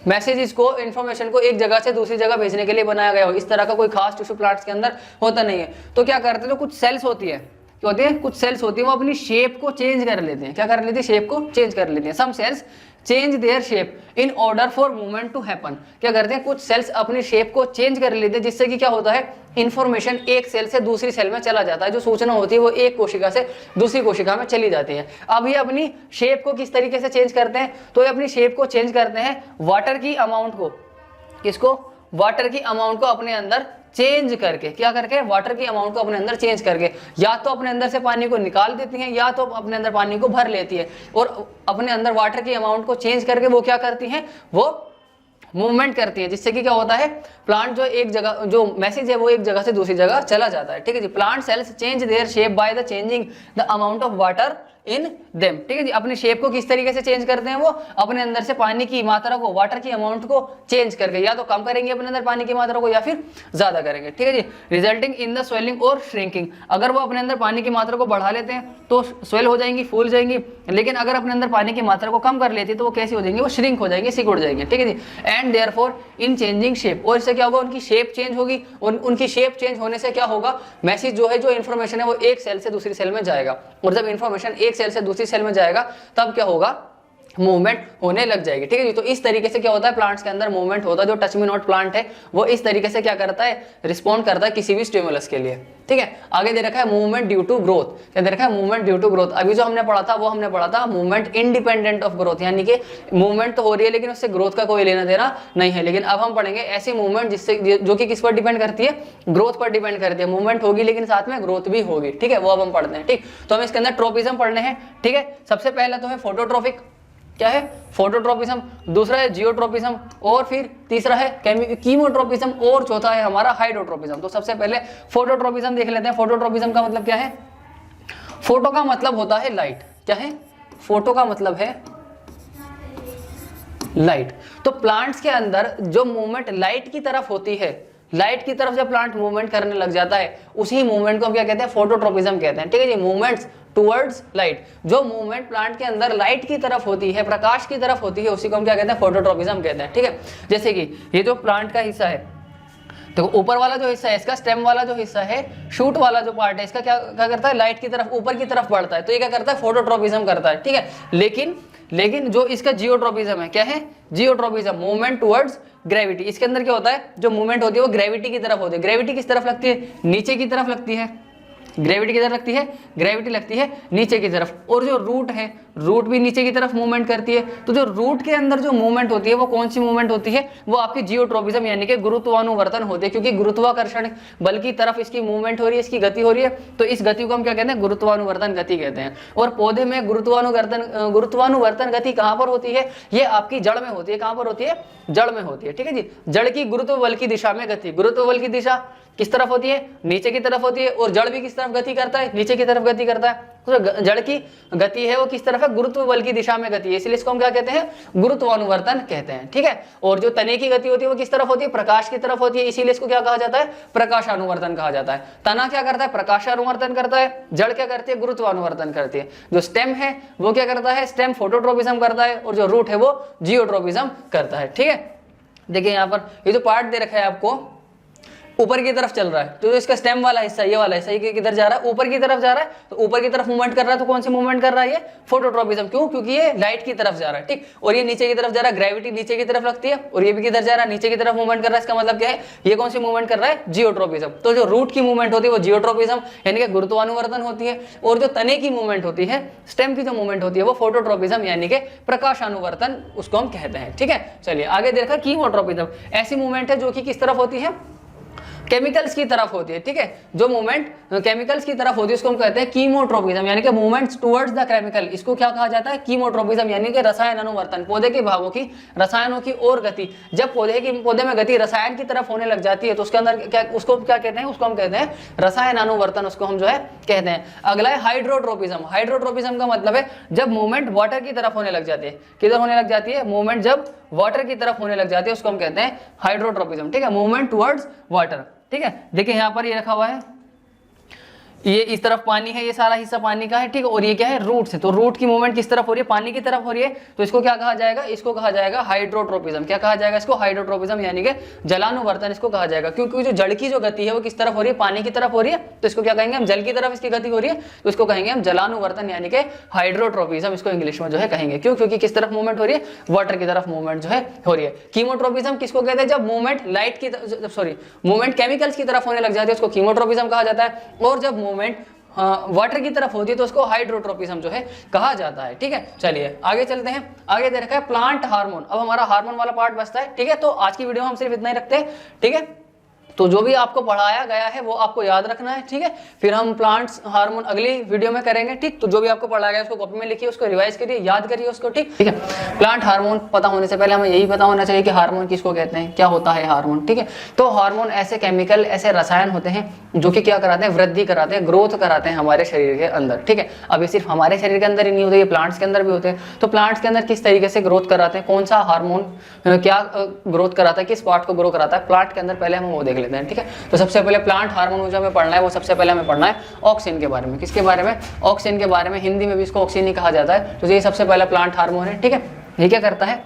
मैसेजेस को, इन्फॉर्मेशन को एक जगह से दूसरी जगह भेजने के लिए बनाया गया हो। इस तरह का कोई खास टिश्यू प्लांट्स के अंदर होता नहीं है। तो क्या करते हैं, जो कुछ सेल्स होती है, क्या होती है, कुछ सेल्स होती है वो अपनी शेप को चेंज कर लेते हैं। क्या कर लेती है, शेप को चेंज कर लेती हैं। Some cells change their shape in order for movement to happen. क्या करते हैं, कुछ सेल्स अपनी शेप को चेंज कर लेते हैं जिससे कि क्या होता है, इन्फॉर्मेशन एक सेल से दूसरी सेल में चला जाता है। जो सूचना होती है वो एक कोशिका से दूसरी कोशिका में चली जाती है। अब ये अपनी शेप को किस तरीके से चेंज करते हैं, तो ये अपनी शेप को चेंज करते हैं वाटर की अमाउंट को, किसको, वाटर की अमाउंट को अपने अंदर चेंज करके। क्या करके, वाटर की अमाउंट को अपने अंदर चेंज करके, या तो अपने अंदर से पानी को निकाल देती हैं या तो अपने अंदर पानी को भर लेती है। और अपने अंदर वाटर की अमाउंट को चेंज करके वो क्या करती हैं, वो मूवमेंट करती है, जिससे कि क्या होता है, प्लांट जो एक जगह, जो मैसेज है वो एक जगह से दूसरी जगह चला जाता है, ठीक है जी। Plant cells change their shape by the changing the amount of water in them, ठीक है जी। अपनी शेप को किस तरीके से चेंज करते हैं, वो अपने अंदर से पानी की मात्रा को, वाटर की अमाउंट को चेंज करके, या तो कम करेंगे अपने अंदर पानी की मात्रा को या फिर ज्यादा करेंगे, ठीक है जी। रिजल्टिंग इन द स्वेलिंग और श्रिंकिंग, अगर वो अपने अंदर पानी की मात्रा को बढ़ा लेते हैं तो स्वेल हो जाएंगी, फूल जाएंगी, लेकिन अगर अपने अंदर पानी की मात्रा को कम कर लेती है तो वो कैसी हो जाएंगे, वो श्रिंक हो जाएंगे, सिकुड़ जाएंगे, ठीक है जी। And therefore in changing shape, और इससे क्या होगा, उनकी शेप चेंज होगी, और उनकी शेप चेंज होने से क्या होगा, मैसेज जो है, जो इन्फॉर्मेशन है वो एक सेल से दूसरी सेल में जाएगा, और जब इन्फॉर्मेशन एक सेल से दूसरी सेल में जाएगा तब क्या होगा, मूवमेंट होने लग जाएगी, ठीक है जी। तो इस तरीके से क्या होता है, प्लांट्स के अंदर मूवमेंट होता है। जो टच मी नॉट प्लांट है वो इस तरीके से क्या करता है, रिस्पॉन्ड करता है किसी भी स्टिमुलस के लिए, ठीक है। आगे दे रखा है मूवमेंट ड्यू टू ग्रोथ, क्या दे रखा है, मूवमेंट ड्यू टू ग्रोथ। अभी जो हमने पढ़ा था वो हमने पढ़ा था मूवमेंट इंडिपेंडेंट ऑफ ग्रोथ, यानी कि मूवमेंट तो हो रही है लेकिन उससे ग्रोथ का कोई लेना देना नहीं है। लेकिन अब हम पढ़ेंगे ऐसी मूवमेंट जिससे, जो कि किस पर डिपेंड करती है, ग्रोथ पर डिपेंड करती है। मूवमेंट होगी लेकिन साथ में ग्रोथ भी होगी, ठीक है, वो अब हम पढ़ते हैं, ठीक। तो हम इसके अंदर ट्रोपिज्म पढ़ने हैं, ठीक है। सबसे पहला तो है फोटोट्रोपिक, क्या है, फोटोट्रोपिज्म, दूसरा है जियोट्रोपिज्म, और फिर तीसरा है कीमोट्रोपिज्म, और चौथा है हमारा हाइड्रोट्रोपिज्म। तो सबसे पहले फोटोट्रोपिज्म देख लेते हैं। फोटोट्रोपिज्म का मतलब क्या है, फोटो का मतलब होता है लाइट, क्या है, फोटो का मतलब है लाइट। तो प्लांट्स के अंदर जो मूवमेंट लाइट की तरफ होती है, लाइट की तरफ जब प्लांट मूवमेंट करने लग जाता है, उसी मूवमेंट को हम क्या कहते हैं, फोटोट्रोपिज्म कहते हैं, ठीक है जी। मूवमेंट्स टुवर्ड्स लाइट, जो मूवमेंट प्लांट के अंदर लाइट की तरफ होती है, प्रकाश की तरफ होती है, उसी को हम क्या कहते हैं, फोटोट्रोपिज्म कहते हैं, ठीक है। जैसे कि ये जो प्लांट का हिस्सा है, तो ऊपर वाला जो हिस्सा है इसका, स्टेम वाला जो हिस्सा है, शूट वाला जो पार्ट है इसका, क्या करता है, लाइट की तरफ, ऊपर की तरफ बढ़ता है, तो ये क्या करता है, फोटोट्रोपिज्म करता है, ठीक है। लेकिन जो इसका जियोट्रोपिज्म है, क्या है, जियोट्रोपिज्म, मूवमेंट टुवर्ड्स ग्रेविटी। इसके अंदर क्या होता है, जो मूवमेंट होती है वो ग्रेविटी की तरफ होती है। ग्रेविटी किस तरफ लगती है, नीचे की तरफ लगती है। ग्रेविटी किधर लगती है, ग्रेविटी लगती है नीचे की तरफ। और जो रूट है, रूट भी नीचे की तरफ मूवमेंट करती है। तो जो रूट के अंदर जो मूवमेंट होती है वो कौन सी मूवमेंट होती है, वो आपकी जियोट्रोपिज्म यानी कि गुरुत्वानुवर्तन होती है, क्योंकि गुरुत्वाकर्षण बल की तरफ इसकी मूवमेंट हो रही है, इसकी गति हो रही है, तो इस गति को हम क्या कहते हैं, गुरुत्वानुवर्तन गति कहते हैं। और पौधे में गुरुत्वानुवर्तन गति कहाँ पर होती है, ये आपकी जड़ में होती है। कहाँ पर होती है, जड़ में होती है, ठीक है जी। जड़ की गुरुत्व बल की दिशा में गति, गुरुत्व बल की दिशा किस तरफ होती है, नीचे की तरफ होती है। और जड़ भी किस तरफ गति करता है, नीचे की तरफ गति करता है। तो जड़ की गति है वो किस तरफ है, गुरुत्व बल की दिशा में गति है, इसलिए इसको हम क्या कहते हैं, गुरुत्वानुवर्तन कहते हैं, ठीक है। और जो तने की गति होती है वो किस तरफ होती है, प्रकाश की तरफ होती है, इसीलिए इसको क्या कहा जाता है, प्रकाशानुवर्तन कहा जाता है। तना क्या करता है, प्रकाशानुवर्तन करता है। जड़ क्या करती है, गुरुत्वानुवर्तन करती है। जो स्टेम है वो क्या करता है, स्टेम फोटोट्रोपिज्म करता है। और जो रूट है वो जियोट्रोपिज्म करता है, ठीक है। देखिए यहाँ पर ये जो पार्ट दे रखा है आपको, ऊपर की तरफ चल रहा है, तो इसका स्टेम वाला हिस्सा, ये वाला हिस्सा, ये किधर जा रहा है, ऊपर की तरफ जा रहा है। तो ऊपर की तरफ मूवमेंट कर रहा है, तो कौन सी मूवमेंट कर रहा है, ये फोटोट्रोपिज्म। क्यों, क्योंकि ये लाइट की तरफ जा रहा है, ठीक। और ये नीचे की तरफ जा रहा है, ग्रेविटी नीचे की तरफ लगती है, और ये भी किधर जा रहा है, नीचे की तरफ मूवमेंट कर रहा है। इसका मतलब क्या है, ये कौन सी मूवमेंट कर रहा है, जियोट्रोपिज्म। तो जो रूट की मूवमेंट होती है वो जियोट्रोपिज्म यानी कि गुरुत्वानुवर्तन होती है। और जो तने की मूवमेंट होती है, स्टेम की जो मूवमेंट होती है, वो फोटोट्रोपिज्म यानी कि प्रकाशानुवर्तन उसको हम कहते हैं, ठीक है। चलिए आगे देखा, कीमोट्रोपिज्म ऐसी मूवमेंट है जो कि किस तरफ होती है, केमिकल्स की तरफ होती है, ठीक है। जो मूवमेंट केमिकल्स की तरफ होती है उसको हम कहते हैं कीमोट्रोपिज्म यानी कि मूवमेंट्स टुवर्ड्स द केमिकल। इसको क्या कहा जाता है, कीमोट्रोपिज्म यानी कि रसायन अनुवर्तन, पौधे के भागों की, रसायनों की और गति। जब पौधे में गति रसायन की तरफ होने लग जाती है तो उसके अंदर क्या, उसको क्या कहते हैं, उसको हम कहते हैं रसायन अनुवर्तन, उसको हम जो है कहते हैं। अगला है हाइड्रोट्रोपिज्म। हाइड्रोट्रोपिज्म का मतलब है जब मूवमेंट वाटर की तरफ होने लग जाती है। किधर होने लग जाती है, मूवमेंट जब वाटर की तरफ होने लग जाती है उसको हम कहते हैं हाइड्रोट्रोपिज्म, ठीक है। मूवमेंट टुवर्ड्स वाटर, ठीक है। देखिए यहाँ पर ये रखा हुआ है, ये इस तरफ पानी है, ये सारा हिस्सा पानी का है, ठीक है। और ये क्या है, रूट से। तो रूट की मूवमेंट किस तरफ हो रही है, पानी की तरफ हो रही है, तो इसको क्या कहा जाएगा, इसको कहा जाएगा हाइड्रोट्रोपिज्म। क्या कहा जाएगा इसको, हाइड्रोट्रोपिज्म यानी कि जलानुवर्तन इसको कहा जाएगा। क्योंकि जो जड़ की जो गति है वो किस तरफ हो रही है, पानी की तरफ हो रही है, तो इसको क्या कहेंगे हम, जल की तरफ इसकी गति हो रही है, तो इसको कहेंगे हम जलानुवर्तन यानी कि हाइड्रोट्रोपिज्म, इसको इंग्लिश में जो है कहेंगे। क्यों, क्योंकि किस तरफ मूवमेंट हो रही है, वाटर की तरफ मूवमेंट जो है हो रही है। कीमोट्रोपिज्म किसको कहते हैं, जब मूवमेंट लाइट की, सॉरी मूवमेंट केमिकल्स की तरफ होने लग जाती है उसको कीमोट्रोपिज्म कहा जाता है। और जब मूवमेंट वाटर की तरफ होती है तो उसको हाइड्रोट्रोपिज्म जो है कहा जाता है, ठीक है। चलिए आगे चलते हैं। आगे दे रखा है प्लांट हार्मोन। अब हमारा हार्मोन वाला पार्ट बचता है, ठीक है। तो आज की वीडियो में हम सिर्फ इतना ही रखते हैं, ठीक है। तो जो भी आपको पढ़ाया गया है वो आपको याद रखना है, ठीक है। फिर हम प्लांट्स हार्मोन अगली वीडियो में करेंगे, ठीक। तो जो भी आपको पढ़ाया गया उसको कॉपी में लिखिए, उसको रिवाइज करिए, याद करिए उसको, ठीक है। प्लांट हार्मोन पता होने से पहले हमें यही पता होना चाहिए कि हार्मोन किसको कहते हैं, क्या होता है हार्मोन, ठीक है। तो हार्मोन ऐसे केमिकल, ऐसे रसायन होते हैं जो कि क्या कराते हैं, वृद्धि कराते हैं, ग्रोथ कराते हैं हमारे शरीर के अंदर, ठीक है। अब ये सिर्फ हमारे शरीर के अंदर ही नहीं होते, ये प्लांट्स के अंदर भी होते हैं। तो प्लांट्स के अंदर किस तरीके से ग्रोथ कराते हैं, कौन सा हार्मोन क्या ग्रोथ कराता है, किस पार्ट को ग्रो कराता है प्लांट के अंदर, पहले हम वो देख लेते हैं, ठीक है। तो सबसे पहले प्लांट हार्मोन जो हमें पढ़ना है, वो सबसे पहले हमें पढ़ना है ऑक्सिन के बारे में। किसके बारे में, ऑक्सिन के बारे में। हिंदी में भी इसको ऑक्सिन ही कहा जाता है। तो ये सबसे पहला प्लांट हार्मोन है, ठीक है। ये क्या करता है,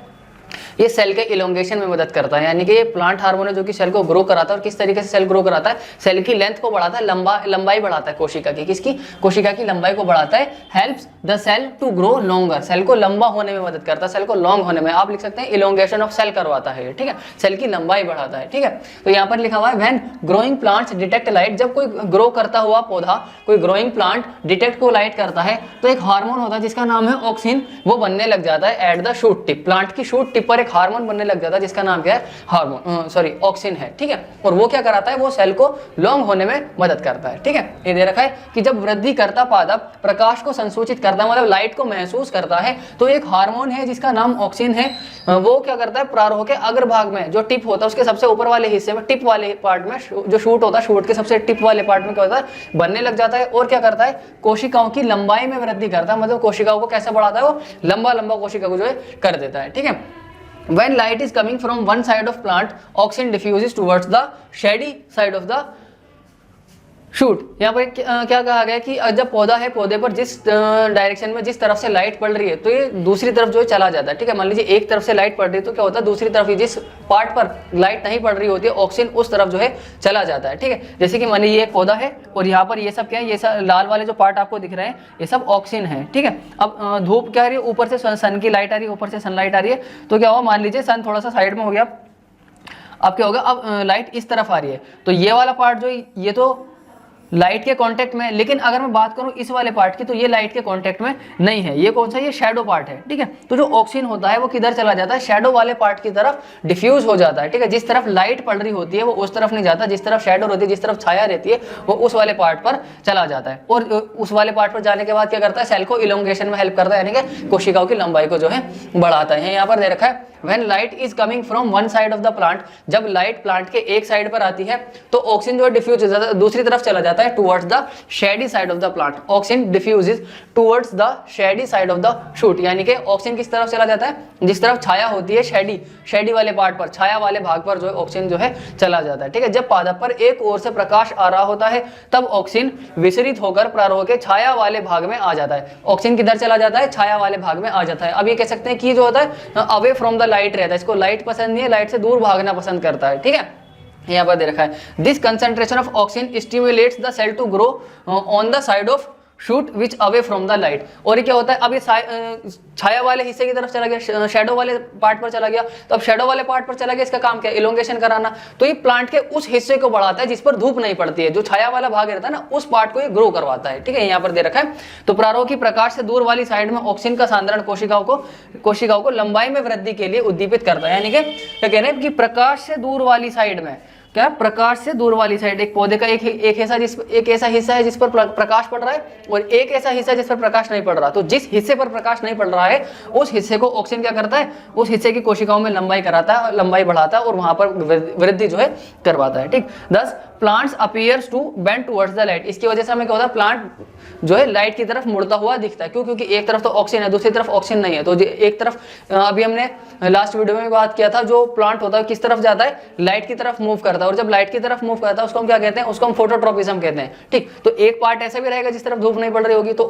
ये सेल के इलोंगेशन में मदद करता है, यानी कि ये प्लांट हार्मोन है जो कि सेल को ग्रो कराता है। और किस तरीके से सेल ग्रो कराता है, सेल की लेंथ को बढ़ाता है, लंबाई बढ़ाता है कोशिका की, किसकी, कोशिका की लंबाई को बढ़ाता है। Helps the cell to grow longer, cell को लंबा होने में मदद करता है, सेल को लॉन्ग होने में, आप लिख सकते हैं इलोंगेशन ऑफ सेल करवाता है, ठीक है। सेल की लंबाई बढ़ाता है, ठीक है। तो यहाँ पर लिखा हुआ है when growing plants detect light, जब कोई ग्रो करता हुआ पौधा, कोई ग्रोइंग प्लांट डिटेक्ट को लाइट करता है, तो एक हार्मोन होता है जिसका नाम है ऑक्सिन, वो बनने लग जाता है at the shoot tip. Plant की शूट टिप पर एक हार्मोन बनने लग जाता है जिसका नाम क्या है, हार्मोन ऑक्सिन है, ठीक है। और वो क्या कराता है, वो सेल को लॉन्ग होने में मदद करता है, ठीक है। ये दे रखा है कि जब वृद्धि करता पादप प्रकाश को संसूचित करता है, मतलब लाइट को महसूस करता है, तो एक हार्मोन है जिसका नाम ऑक्सिन है, वो क्या करता है, प्रारोह के अग्रभाग में जो टिप होता है उसके सबसे ऊपर वाले हिस्से में, टिप वाले पार्ट में, जो शूट होता है, शूट के सबसे टिप वाले पार्ट में क्या होता है, बनने लग जाता है। और क्या करता है, कोशिकाओं की लंबाई में वृद्धि करता है, मतलब कोशिकाओं को कैसे बढ़ाता है, वो लंबा कोशिका को जो है कर देता है, ठीक है। When light is coming from one side of plant, oxygen diffuses towards the shady side of the shoot. यहाँ पर क्या कहा गया कि जब पौधा है, पौधे पर जिस डायरेक्शन में, जिस तरफ से लाइट पड़ रही है, तो ये दूसरी तरफ जो है चला जाता है, ठीक है। मान लीजिए एक तरफ से लाइट पड़ रही है, तो क्या होता है, दूसरी तरफ ही जिस पार्ट पर लाइट नहीं पड़ रही होती है, ऑक्सीजन उस तरफ जो है चला जाता है, ठीक है। जैसे कि मान लीजिए एक पौधा है और यहाँ पर ये सब क्या है, ये सब लाल वाले जो पार्ट आपको दिख रहे हैं, ये सब ऑक्सीजन है, ठीक है। अब धूप क्या आ रही है, ऊपर से सन की लाइट आ रही है, ऊपर से सनलाइट आ रही है, तो क्या हुआ, मान लीजिए सन थोड़ा सा साइड में हो गया, अब क्या होगा, अब लाइट इस तरफ आ रही है, तो ये वाला पार्ट जो, ये तो लाइट के कांटेक्ट में, लेकिन अगर मैं बात करूं इस वाले पार्ट की, तो ये लाइट के कांटेक्ट में नहीं है। ये कौन सा, ये शैडो पार्ट है, ठीक है। तो जो ऑक्सीजन होता है वो किधर चला जाता है, शैडो वाले पार्ट की तरफ डिफ्यूज हो जाता है, ठीक है। जिस तरफ लाइट पड़ रही होती है वो उस तरफ नहीं जाता, जिस तरफ शैडो होती है, जिस तरफ छाया रहती है, वो उस वाले पार्ट पर चला जाता है। और उस वाले पार्ट पर जाने के बाद क्या करता है, सेल को इलोंगेशन में हेल्प करता है, यानी कि कोशिकाओं की लंबाई को जो है बढ़ाता है। यहाँ पर दे रखा है When light is coming from one side of the plant, जब लाइट प्लांट के एक साइड पर आती है, तो ऑक्सीजन जो है डिफ्यूज हो जाता है, दूसरी तरफ चला जाता है, towards the shady side of the plant. Oxygen diffuses towards the shady side of the shoot, यानी कि ऑक्सीजन किस तरफ चला जाता है, जिस तरफ छाया होती है, शेडी वाले पार्ट पर, छाया वाले भाग पर जो है ऑक्सीजन जो है चला जाता है, ठीक है। जब पादप पर एक ओर से प्रकाश आ रहा होता है, तब ऑक्सीजन विसरित होकर प्रारोह के छाया वाले भाग में आ जाता है। ऑक्सीजन किधर चला जाता है, छाया वाले भाग में आ जाता है। अब ये कह सकते हैं कि जो होता है अवे फ्रॉम द लाइट रहता है, इसको लाइट पसंद नहीं है, लाइट से दूर भागना पसंद करता है, ठीक है। यहाँ पर दे रखा है this concentration of oxygen stimulates the cell to grow on the side of shoot which away from the light. और ये क्या होता है, अब ये छाया वाले हिस्से की तरफ चला गया, शैडो वाले पार्ट पर चला गया, तो अब शैडो वाले पार्ट पर चला गया, इसका काम क्या है, इलोंगेशन कराना। तो ये प्लांट के उस हिस्से को बढ़ाता है जिस पर धूप नहीं पड़ती है, जो छाया वाला भाग रहता है ना, उस पार्ट को ये ग्रो करवाता है, ठीक है। यहाँ पर दे रखा है तो प्रारोह की प्रकाश से दूर वाली साइड में ऑक्सीजन का सांद्रण कोशिकाओं को लंबाई में वृद्धि के लिए उद्दीपित करता है। यानी कि क्या कह रहे हैं कि प्रकाश से दूर वाली साइड में, क्या प्रकाश से दूर वाली साइड, एक पौधे का एक ऐसा हिस्सा है जिस पर प्रकाश पड़ रहा है, और एक ऐसा हिस्सा जिस पर प्रकाश नहीं पड़ रहा। तो जिस हिस्से पर प्रकाश नहीं पड़ रहा है, उस हिस्से को ऑक्सीजन क्या करता है, उस हिस्से की कोशिकाओं में लंबाई कराता है, लंबाई बढ़ाता है, और वहां पर वृद्धि जो है करवाता है, ठीक। Thus plants appears to bend towards the light. इसकी वजह से हमें क्या होता है, प्लांट जो है लाइट की तरफ मुड़ता हुआ दिखता है। क्यों, क्योंकि एक तरफ तो ऑक्सीजन है, दूसरी तरफ ऑक्सीजन नहीं है। तो एक तरफ अभी हमने लास्ट वीडियो में बात किया था, जो प्लांट होता है किस तरफ जाता है, लाइट की तरफ मूव करता है। और जब लाइट की तरफ मूव करता है उसको हम क्या कहते हैं, उसको हम फोटोट्रोपिज्म कहते हैं, ठीक। तो एक पार्ट ऐसा भी रहेगा जिस तरफ धूप नहीं पड़ रही होगी, तो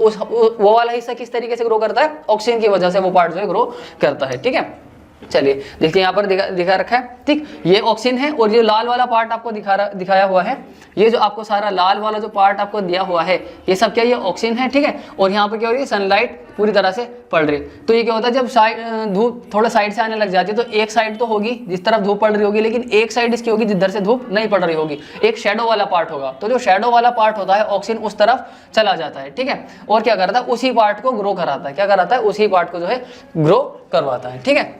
वो वाला हिस्सा किस तरीके से ग्रो करता है, ऑक्सीजन की वजह से वो पार्ट जो है ग्रो करता है, ठीक है। चलिए देखिए यहाँ पर दिखा रखा है, ठीक। ये ऑक्सीजन है, और ये लाल वाला पार्ट आपको दिखाया हुआ है, ये जो आपको सारा लाल वाला जो पार्ट आपको दिया हुआ है, ये सब क्या, ये ऑक्सीजन है, ठीक है। और यहाँ पर क्या हो रही है, सनलाइट पूरी तरह से पड़ रही है। तो ये क्या होता है, जब धूप थोड़ा साइड से आने लग जाती है, तो एक साइड तो होगी जिस तरफ धूप पड़ रही होगी, लेकिन एक साइड इसकी होगी जिधर से धूप नहीं पड़ रही होगी, एक शैडो वाला पार्ट होगा। तो जो शैडो वाला पार्ट होता है, ऑक्सीजन उस तरफ चला जाता है, ठीक है। और क्या करता है, उसी पार्ट को ग्रो कराता है, क्या कराता है, उसी पार्ट को जो है ग्रो करवाता है, ठीक है।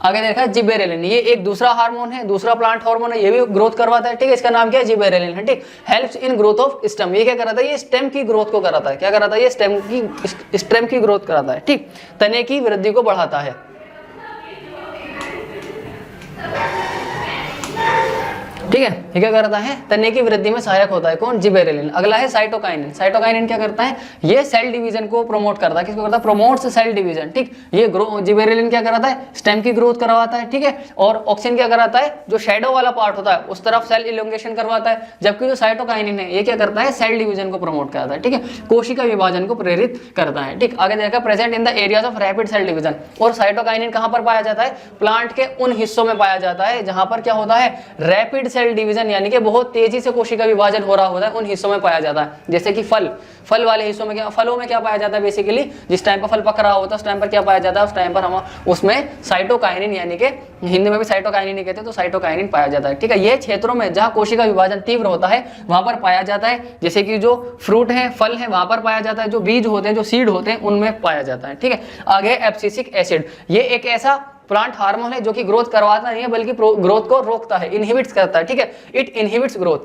आगे देखा है जिबेरेलिन, ये एक दूसरा हार्मोन है, दूसरा प्लांट हार्मोन है, ये भी ग्रोथ करवाता है, ठीक है। इसका नाम क्या है? जिबेरेलिन है, ठीक। Helps in growth of stem, ये क्या कराता है? ये स्टेम की ग्रोथ को कराता है। क्या कराता है? ये स्टेम की ग्रोथ कराता है, ठीक। तने की वृद्धि को बढ़ाता है, ठीक है। ये क्या करता है? तने की वृद्धि में सहायक होता है। कौन? जिबेरेलिन। अगला है साइटोकाइनिन। साइटोकाइनिन क्या करता है? ये सेल डिवीजन को प्रमोट करता है। किसको करता है? प्रमोट्स सेल डिवीजन, ठीक। ये जिबेरेलिन क्या कराता है? स्टेम की ग्रोथ करवाता है, ठीक है। और ऑक्सिन क्या कराता है? जो शैडो वाला पार्ट होता है उस तरफ सेल इलोंगेशन करवाता है। जबकि जो साइटोकाइनिन है ये क्या करता है? सेल डिवीजन को प्रमोट करता है, ठीक है। कोशिका विभाजन को प्रेरित करता है, ठीक। आगे देखा present in the areas of rapid cell division. और साइटोकाइनिन कहां पर पाया जाता है? प्लांट के उन हिस्सों में पाया जाता है जहां पर क्या होता है? रैपिड सेल डिवीजन, यानी कि बहुत तेजी से कोशिका विभाजन हो रहा होता है, उन हिस्सों में पाया जाता है। जैसे कि फल वाले हिस्सों में क्या, फलों में क्या पाया जाता है? बेसिकली जिस टाइम पर फल पक रहा होता है उस टाइम पर क्या पाया जाता है? उस टाइम पर हम उसमें साइटोकाइनिन, यानी कि हिंदी में भी साइटोकाइनिन ही कहते हैं, तो साइटोकाइनिन पाया जाता है, ठीक है। ये क्षेत्रों में जहां कोशिका विभाजन तीव्र होता है वहां पर पाया जाता है। जैसे कि जो फ्रूट है, फल है, वहां पर पाया जाता है। जो बीज होते हैं, जो सीड होते हैं, उनमें पाया जाता है, ठीक है। आगे एब्सिसिक एसिड, ये एक ऐसा प्लांट हार्मोन है जो कि ग्रोथ करवाता नहीं है बल्कि ग्रोथ को रोकता है, इनहिबिट्स करता है, ठीक है। It inhibits growth.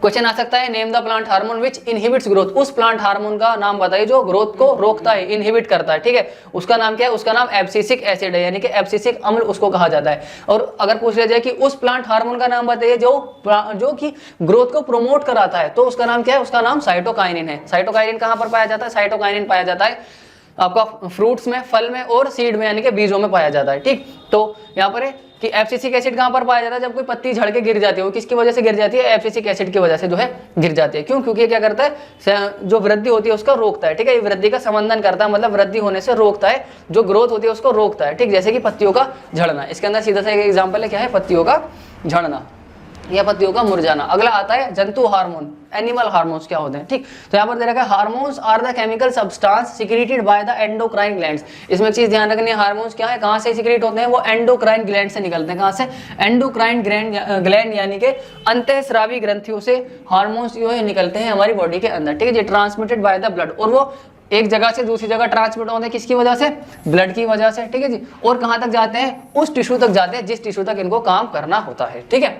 क्वेश्चन आ सकता है name the plant hormone which inhibits growth, उस प्लांट हार्मोन का नाम बताइए जो ग्रोथ को रोकता है, इनहिबिट करता है, ठीक है। उसका नाम क्या है? उसका नाम एब्सिसिक एसिड है, यानी कि एब्सिसिक अम्ल उसको कहा जाता है। और अगर पूछ लिया जाए कि उस प्लांट हार्मोन का नाम बताइए जो कि ग्रोथ को प्रोमोट कराता है, तो उसका नाम क्या है? उसका नाम साइटोकाइनिन है। साइटोकाइनिन कहां पर पाया जाता है? साइटोकाइनिन पाया जाता है आपका फ्रूट्स में, फल में और सीड में, यानी कि बीजों में पाया जाता है, ठीक। तो यहाँ पर है कि एब्सिसिक एसिड कहां पर पाया जाता है? जब कोई पत्ती झड़ के गिर जाती है, वो किसकी वजह से गिर जाती है? एब्सिसिक एसिड की वजह से जो है गिर जाती है। क्यों? क्योंकि क्या करता है? जो वृद्धि होती है उसका रोकता है, ठीक है। ये वृद्धि का समन्वय करता है, मतलब वृद्धि होने से रोकता है, जो ग्रोथ होती है उसको रोकता है, ठीक। जैसे कि पत्तियों का झड़ना, इसके अंदर सीधा सा एक एग्जाम्पल है, क्या है? पत्तियों का झड़ना या पत्तियों का मुरझाना। अगला आता है जंतु हार्मोन, एनिमल हार्मोन्स क्या होते हैं, ठीक। तो यहाँ पर दे रखा है hormones are the chemical substance secreted by the endocrine glands. इसमें एक चीज ध्यान रखनी है, हार्मोन्स क्या है, कहाँ से सिक्रेट होते हैं? वो एंडोक्राइन ग्लैंड से निकलते हैं। कहाँ से? एंडोक्राइन ग्लैंड, यानी कि अंतःस्रावी ग्रंथियों से हार्मोन्स जो है निकलते हैं हमारी बॉडी के अंदर, ठीक है जी। ट्रांसमिटेड बाय द ब्लड, और वो एक जगह से दूसरी जगह ट्रांसमिट होते हैं, किसकी वजह से? ब्लड की वजह से, ठीक है जी। और कहाँ तक जाते हैं? उस टिश्यू तक जाते हैं जिस टिश्यू तक इनको काम करना होता है, ठीक है।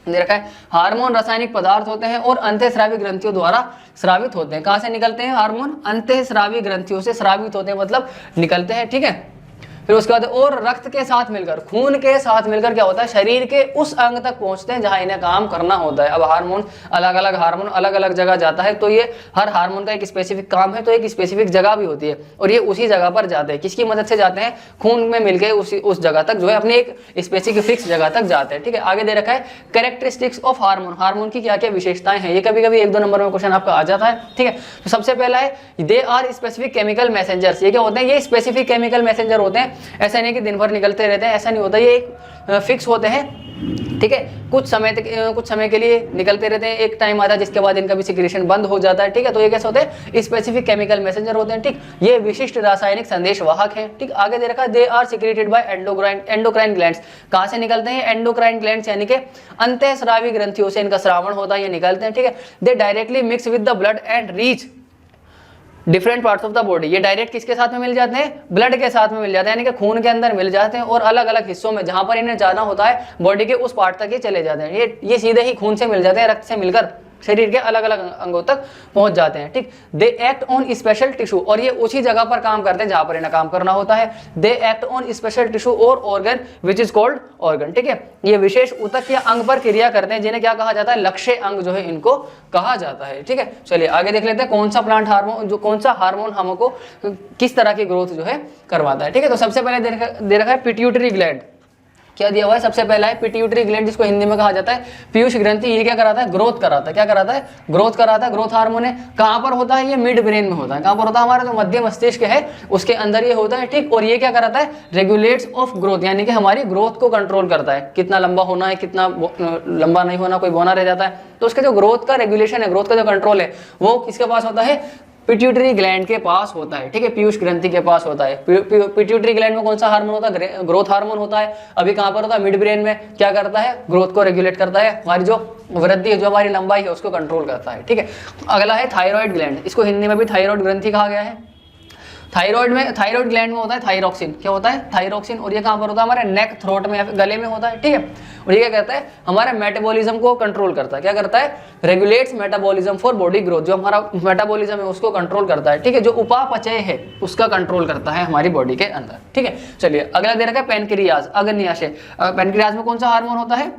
दे रखा है हार्मोन रासायनिक पदार्थ होते हैं और अंतःस्रावी ग्रंथियों द्वारा स्रावित होते हैं। कहां से निकलते हैं? हार्मोन अंतःस्रावी ग्रंथियों से स्रावित होते हैं, मतलब निकलते हैं, ठीक है। फिर उसके बाद और रक्त के साथ मिलकर, खून के साथ मिलकर क्या होता है? शरीर के उस अंग तक पहुंचते हैं जहां इन्हें काम करना होता है। अब हार्मोन अलग अलग जगह जाता है, तो ये हर हार्मोन का एक स्पेसिफिक काम है, तो एक स्पेसिफिक जगह भी होती है और ये उसी जगह पर जाते हैं। किसकी मदद से जाते हैं? खून में मिलकर उस जगह तक जो है अपने एक स्पेसिफिक फिक्स जगह तक जाते हैं, ठीक है। आगे दे रखा है कैरेक्टरिस्टिक्स ऑफ हार्मोन, हार्मोन की क्या क्या विशेषताएं हैं। ये कभी कभी 1-2 नंबर में क्वेश्चन आपका आ जाता है, ठीक है। तो सबसे पहला है they are specific chemical messengers. ये क्या होते हैं? ये स्पेसिफिक केमिकल मैसेंजर होते हैं। ऐसा नहीं कि दिन भर निकलते रहते हैं, ऐसा नहीं होता। ये एक फिक्स होते हैं, ठीक है। कुछ समय के लिए निकलते रहते हैं, एक टाइम आता है जिसके बाद इनका भी सिक्रेशन बंद हो जाता है, ठीक है। तो ये कैसे होते हैं? स्पेसिफिक केमिकल मैसेंजर होते हैं, ठीक। ये विशिष्ट रासायनिक संदेश वाहक हैं, ठीक। आगे दे रखा है they are secreted by endocrine glands. कहां से निकलते हैं? एंडोक्राइन ग्लैंड्स, यानी कि अंतःस्रावी ग्रंथियों से इनका श्रावण होता है, ये निकलते हैं, ठीक है। दे directly mix with the blood and reach different parts of the body. ये डायरेक्ट किसके साथ में मिल जाते हैं? ब्लड के साथ में मिल जाते हैं, यानी कि खून के अंदर मिल जाते हैं और अलग अलग हिस्सों में जहां पर इन्हें जाना होता है बॉडी के उस पार्ट तक ये चले जाते हैं। ये सीधे ही खून से मिल जाते हैं, रक्त से मिलकर शरीर के अलग अलग अंगों तक पहुंच जाते हैं, ठीक। दे एक्ट ऑन स्पेशल टिश्यू, और ये उसी जगह पर काम करते हैं जहां पर इन्हें काम करना होता है। They act on special tissue और organ which is called organ, ठीक है। ये विशेष ऊतक या अंग पर क्रिया करते हैं जिन्हें क्या कहा जाता है? लक्ष्य अंग जो है इनको कहा जाता है, ठीक है। चलिए आगे देख लेते हैं कौन सा प्लांट हार्मोन, जो कौन सा हार्मोन हमको किस तरह की ग्रोथ जो है करवाता है, ठीक है। तो सबसे पहले दे रखा है पिट्यूटरी ग्लैंड। क्या दिया हुआ है? सबसे पहला है पिट्यूटरी ग्लैंड, जिसको हिंदी में कहा जाता है पीयूष ग्रंथि। ये क्या कराता है? ग्रोथ कराता है। क्या कराता है? ग्रोथ कराता है। ग्रोथ हार्मोन है। कहां पर होता है? ये मिड ब्रेन में होता है। कहां पर होता है? हमारा जो मध्य मस्तिष्क है उसके अंदर ये होता है, ठीक। और ये क्या कराता है? रेगुलेट्स ऑफ ग्रोथ, यानी कि हमारी ग्रोथ को कंट्रोल करता है। कितना लंबा होना है, कितना लंबा नहीं होना, कोई बौना रह जाता है, तो उसका जो ग्रोथ का रेगुलेशन है, ग्रोथ का जो कंट्रोल है, वो किसके पास होता है? पिट्यूटरी ग्लैंड के पास होता है, ठीक है। पीयूष ग्रंथि के पास होता है। पिट्यूटरी ग्लैंड में कौन सा हार्मोन होता है? ग्रोथ हार्मोन होता है। अभी कहां पर होता है? मिड ब्रेन में। क्या करता है? ग्रोथ को रेगुलेट करता है, हमारी जो वृद्धि है, जो हमारी लंबाई है, उसको कंट्रोल करता है, ठीक है। अगला है थायराइड ग्लैंड। इसको हिंदी में भी थायराइड ग्रंथि कहा गया है। थायराइड में, थायराइड ग्लैंड में होता है थायरोक्सिन। क्या होता है? थायरोक्सिन। और ये कहाँ पर होता है? हमारे नेक, थ्रोट में या फिर गले में होता है, ठीक है। और ये क्या करता है? हमारे मेटाबॉलिज्म को कंट्रोल करता है। क्या करता है? Regulates metabolism for body growth. जो हमारा मेटाबॉलिज्म है उसको कंट्रोल करता है, ठीक है। जो उपापचय है उसका कंट्रोल करता है हमारी बॉडी के अंदर, ठीक है। चलिए अगला दे रखा है पेनक्रियाज, अग्न्याशय। पेनक्रियाज में कौन सा हार्मोन होता है?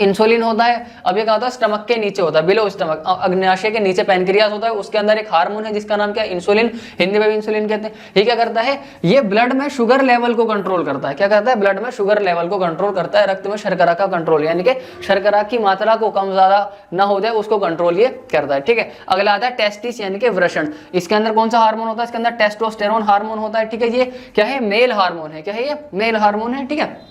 इंसुलिन होता है। अब ये क्या होता है? स्टमक के नीचे होता है, बिलो स्टमक, अग्न्याशय के नीचे पेनक्रियास होता है, उसके अंदर एक हार्मोन है जिसका नाम क्या है? इंसुलिन, हिंदी में भी इंसुलिन कहते हैं। ये क्या करता है? ये ब्लड में शुगर लेवल को कंट्रोल करता है। क्या करता है? ब्लड में शुगर लेवल को कंट्रोल करता है, रक्त में शर्करा का कंट्रोल, यानी कि शर्करा की मात्रा को कम ज्यादा ना हो जाए उसको कंट्रोल ये करता है, ठीक है। अगला आता है टेस्टिस यानी कि वृषण। इसके अंदर कौन सा हार्मोन होता है? इसके अंदर टेस्टोस्टेरोन हार्मोन होता है, ठीक है। ये क्या है? मेल हार्मोन है। क्या है ये? मेल हार्मोन है, ठीक है।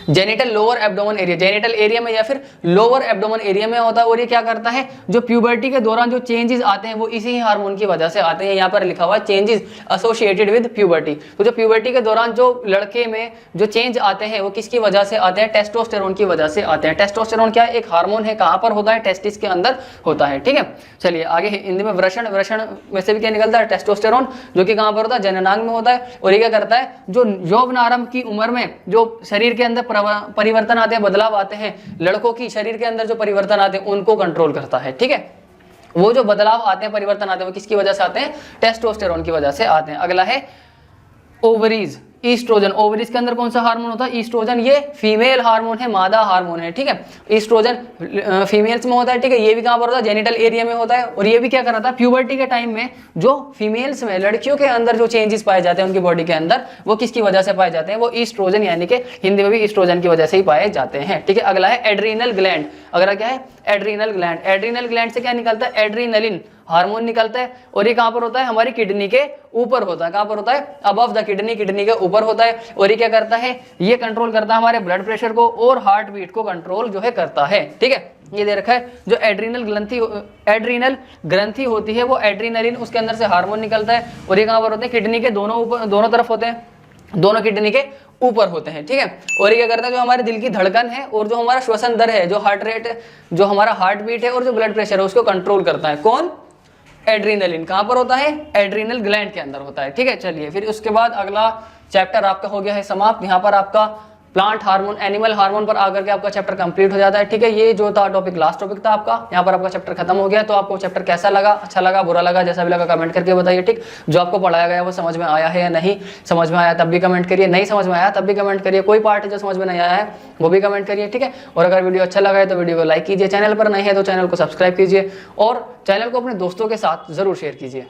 Genital lower abdomen area, genital area में या फिर लोअर एब्डोमेन एरिया में होता है। और ये क्या करता है? जो प्यूबर्टी के दौरान जो चेंजेस आते हैं वो इसी हार्मोन की वजह से आते हैं। यहाँ पर लिखा हुआ है चेंजेस एसोसिएटेड विद प्यूबर्टी। तो जो प्यूबर्टी के दौरान जो लड़के में जो चेंज आते हैं वो किसकी वजह से आते हैं? टेस्टोस्टेरोन की वजह से आते हैं। टेस्टोस्टेरोन क्या है? एक हार्मोन है। कहाँ पर होता है? टेस्टिस के अंदर होता है, ठीक है। चलिए आगे हिंदी में वृषण, वृषण में से भी क्या निकलता है? टेस्टोस्टेरोन, जो कि कहाँ पर होता है? जननांग में होता है। और ये क्या करता है? जो यौवनारंभ की उम्र में जो शरीर के अंदर परिवर्तन आते हैं, बदलाव आते हैं, लड़कों की शरीर के अंदर जो परिवर्तन आते हैं उनको कंट्रोल करता है, ठीक है। वो जो बदलाव आते हैं, परिवर्तन आते हैं, वो किसकी वजह से आते हैं? टेस्टोस्टेरोन की वजह से आते हैं। अगला है ओवरीज, ईस्ट्रोजन। ओवरीज के अंदर कौन सा हार्मोन होता है? ईस्ट्रोजन। ये फीमेल हार्मोन है, मादा हार्मोन है, ठीक है। ईस्ट्रोजन फीमेल्स में होता है, ठीक है। ये भी कहां पर होता है? जेनिटल एरिया में होता है। और ये भी क्या कराता है? प्यूबर्टी के टाइम में जो फीमेल्स में, लड़कियों के अंदर जो चेंजेस पाए जाते हैं उनकी बॉडी के अंदर, वो किसकी वजह से पाए जाते हैं? वो ईस्ट्रोजन यानी कि हिंदी में भी ईस्ट्रोजन की वजह से ही पाए जाते हैं, ठीक है। अगला है एड्रीनल ग्लैंड। अगला क्या है? Adrenal gland. एड्रीनल ग्लैंड से क्या निकलता है? एड्रीनलिन हार्मोन निकलता है। और ये कहां पर होता है? हमारी किडनी के ऊपर होता है। कहां पर होता है? अबव द किडनी, किडनी के ऊपर होता है। और ये क्या करता है? ये कंट्रोल करता है हमारे ब्लड प्रेशर को और हार्ट बीट को कंट्रोल जो है करता है, ठीक है। ये दे रखा है जो एड्रीनल ग्रंथि होती है वो एड्रीनलिन, उसके अंदर से हार्मोन निकलता है। और ये कहां पर होते हैं? किडनी के दोनों तरफ होते हैं, दोनों किडनी के ऊपर होते हैं, ठीक है। और ये क्या करता है? जो हमारे दिल की धड़कन है और जो हमारा श्वसन दर है, जो हार्ट रेट, जो हमारा हार्ट बीट है और जो ब्लड प्रेशर है उसको कंट्रोल करता है। कौन? एड्रीनलिन। कहां पर होता है? एड्रीनल ग्लैंड के अंदर होता है, ठीक है। चलिए फिर उसके बाद अगला चैप्टर आपका हो गया है समाप्त। यहाँ पर आपका प्लांट हार्मोन, एनिमल हार्मोन पर आकर के आपका चैप्टर कंप्लीट हो जाता है, ठीक है। ये जो था टॉपिक, लास्ट टॉपिक था आपका, यहाँ पर आपका चैप्टर खत्म हो गया। तो आपको चैप्टर कैसा लगा? अच्छा लगा, बुरा लगा, जैसा भी लगा कमेंट करके बताइए, ठीक। जो आपको पढ़ाया गया वो समझ में आया है या नहीं समझ में आया तब भी कमेंट करिए, नहीं समझ में आया तब भी कमेंट करिए, कोई पार्ट जो समझ में नहीं आया है वो भी कमेंट करिए, ठीक है। और अगर वीडियो अच्छा लगा है तो वीडियो को लाइक कीजिए, चैनल पर नहीं है तो चैनल को सब्सक्राइब कीजिए और चैनल को अपने दोस्तों के साथ जरूर शेयर कीजिए।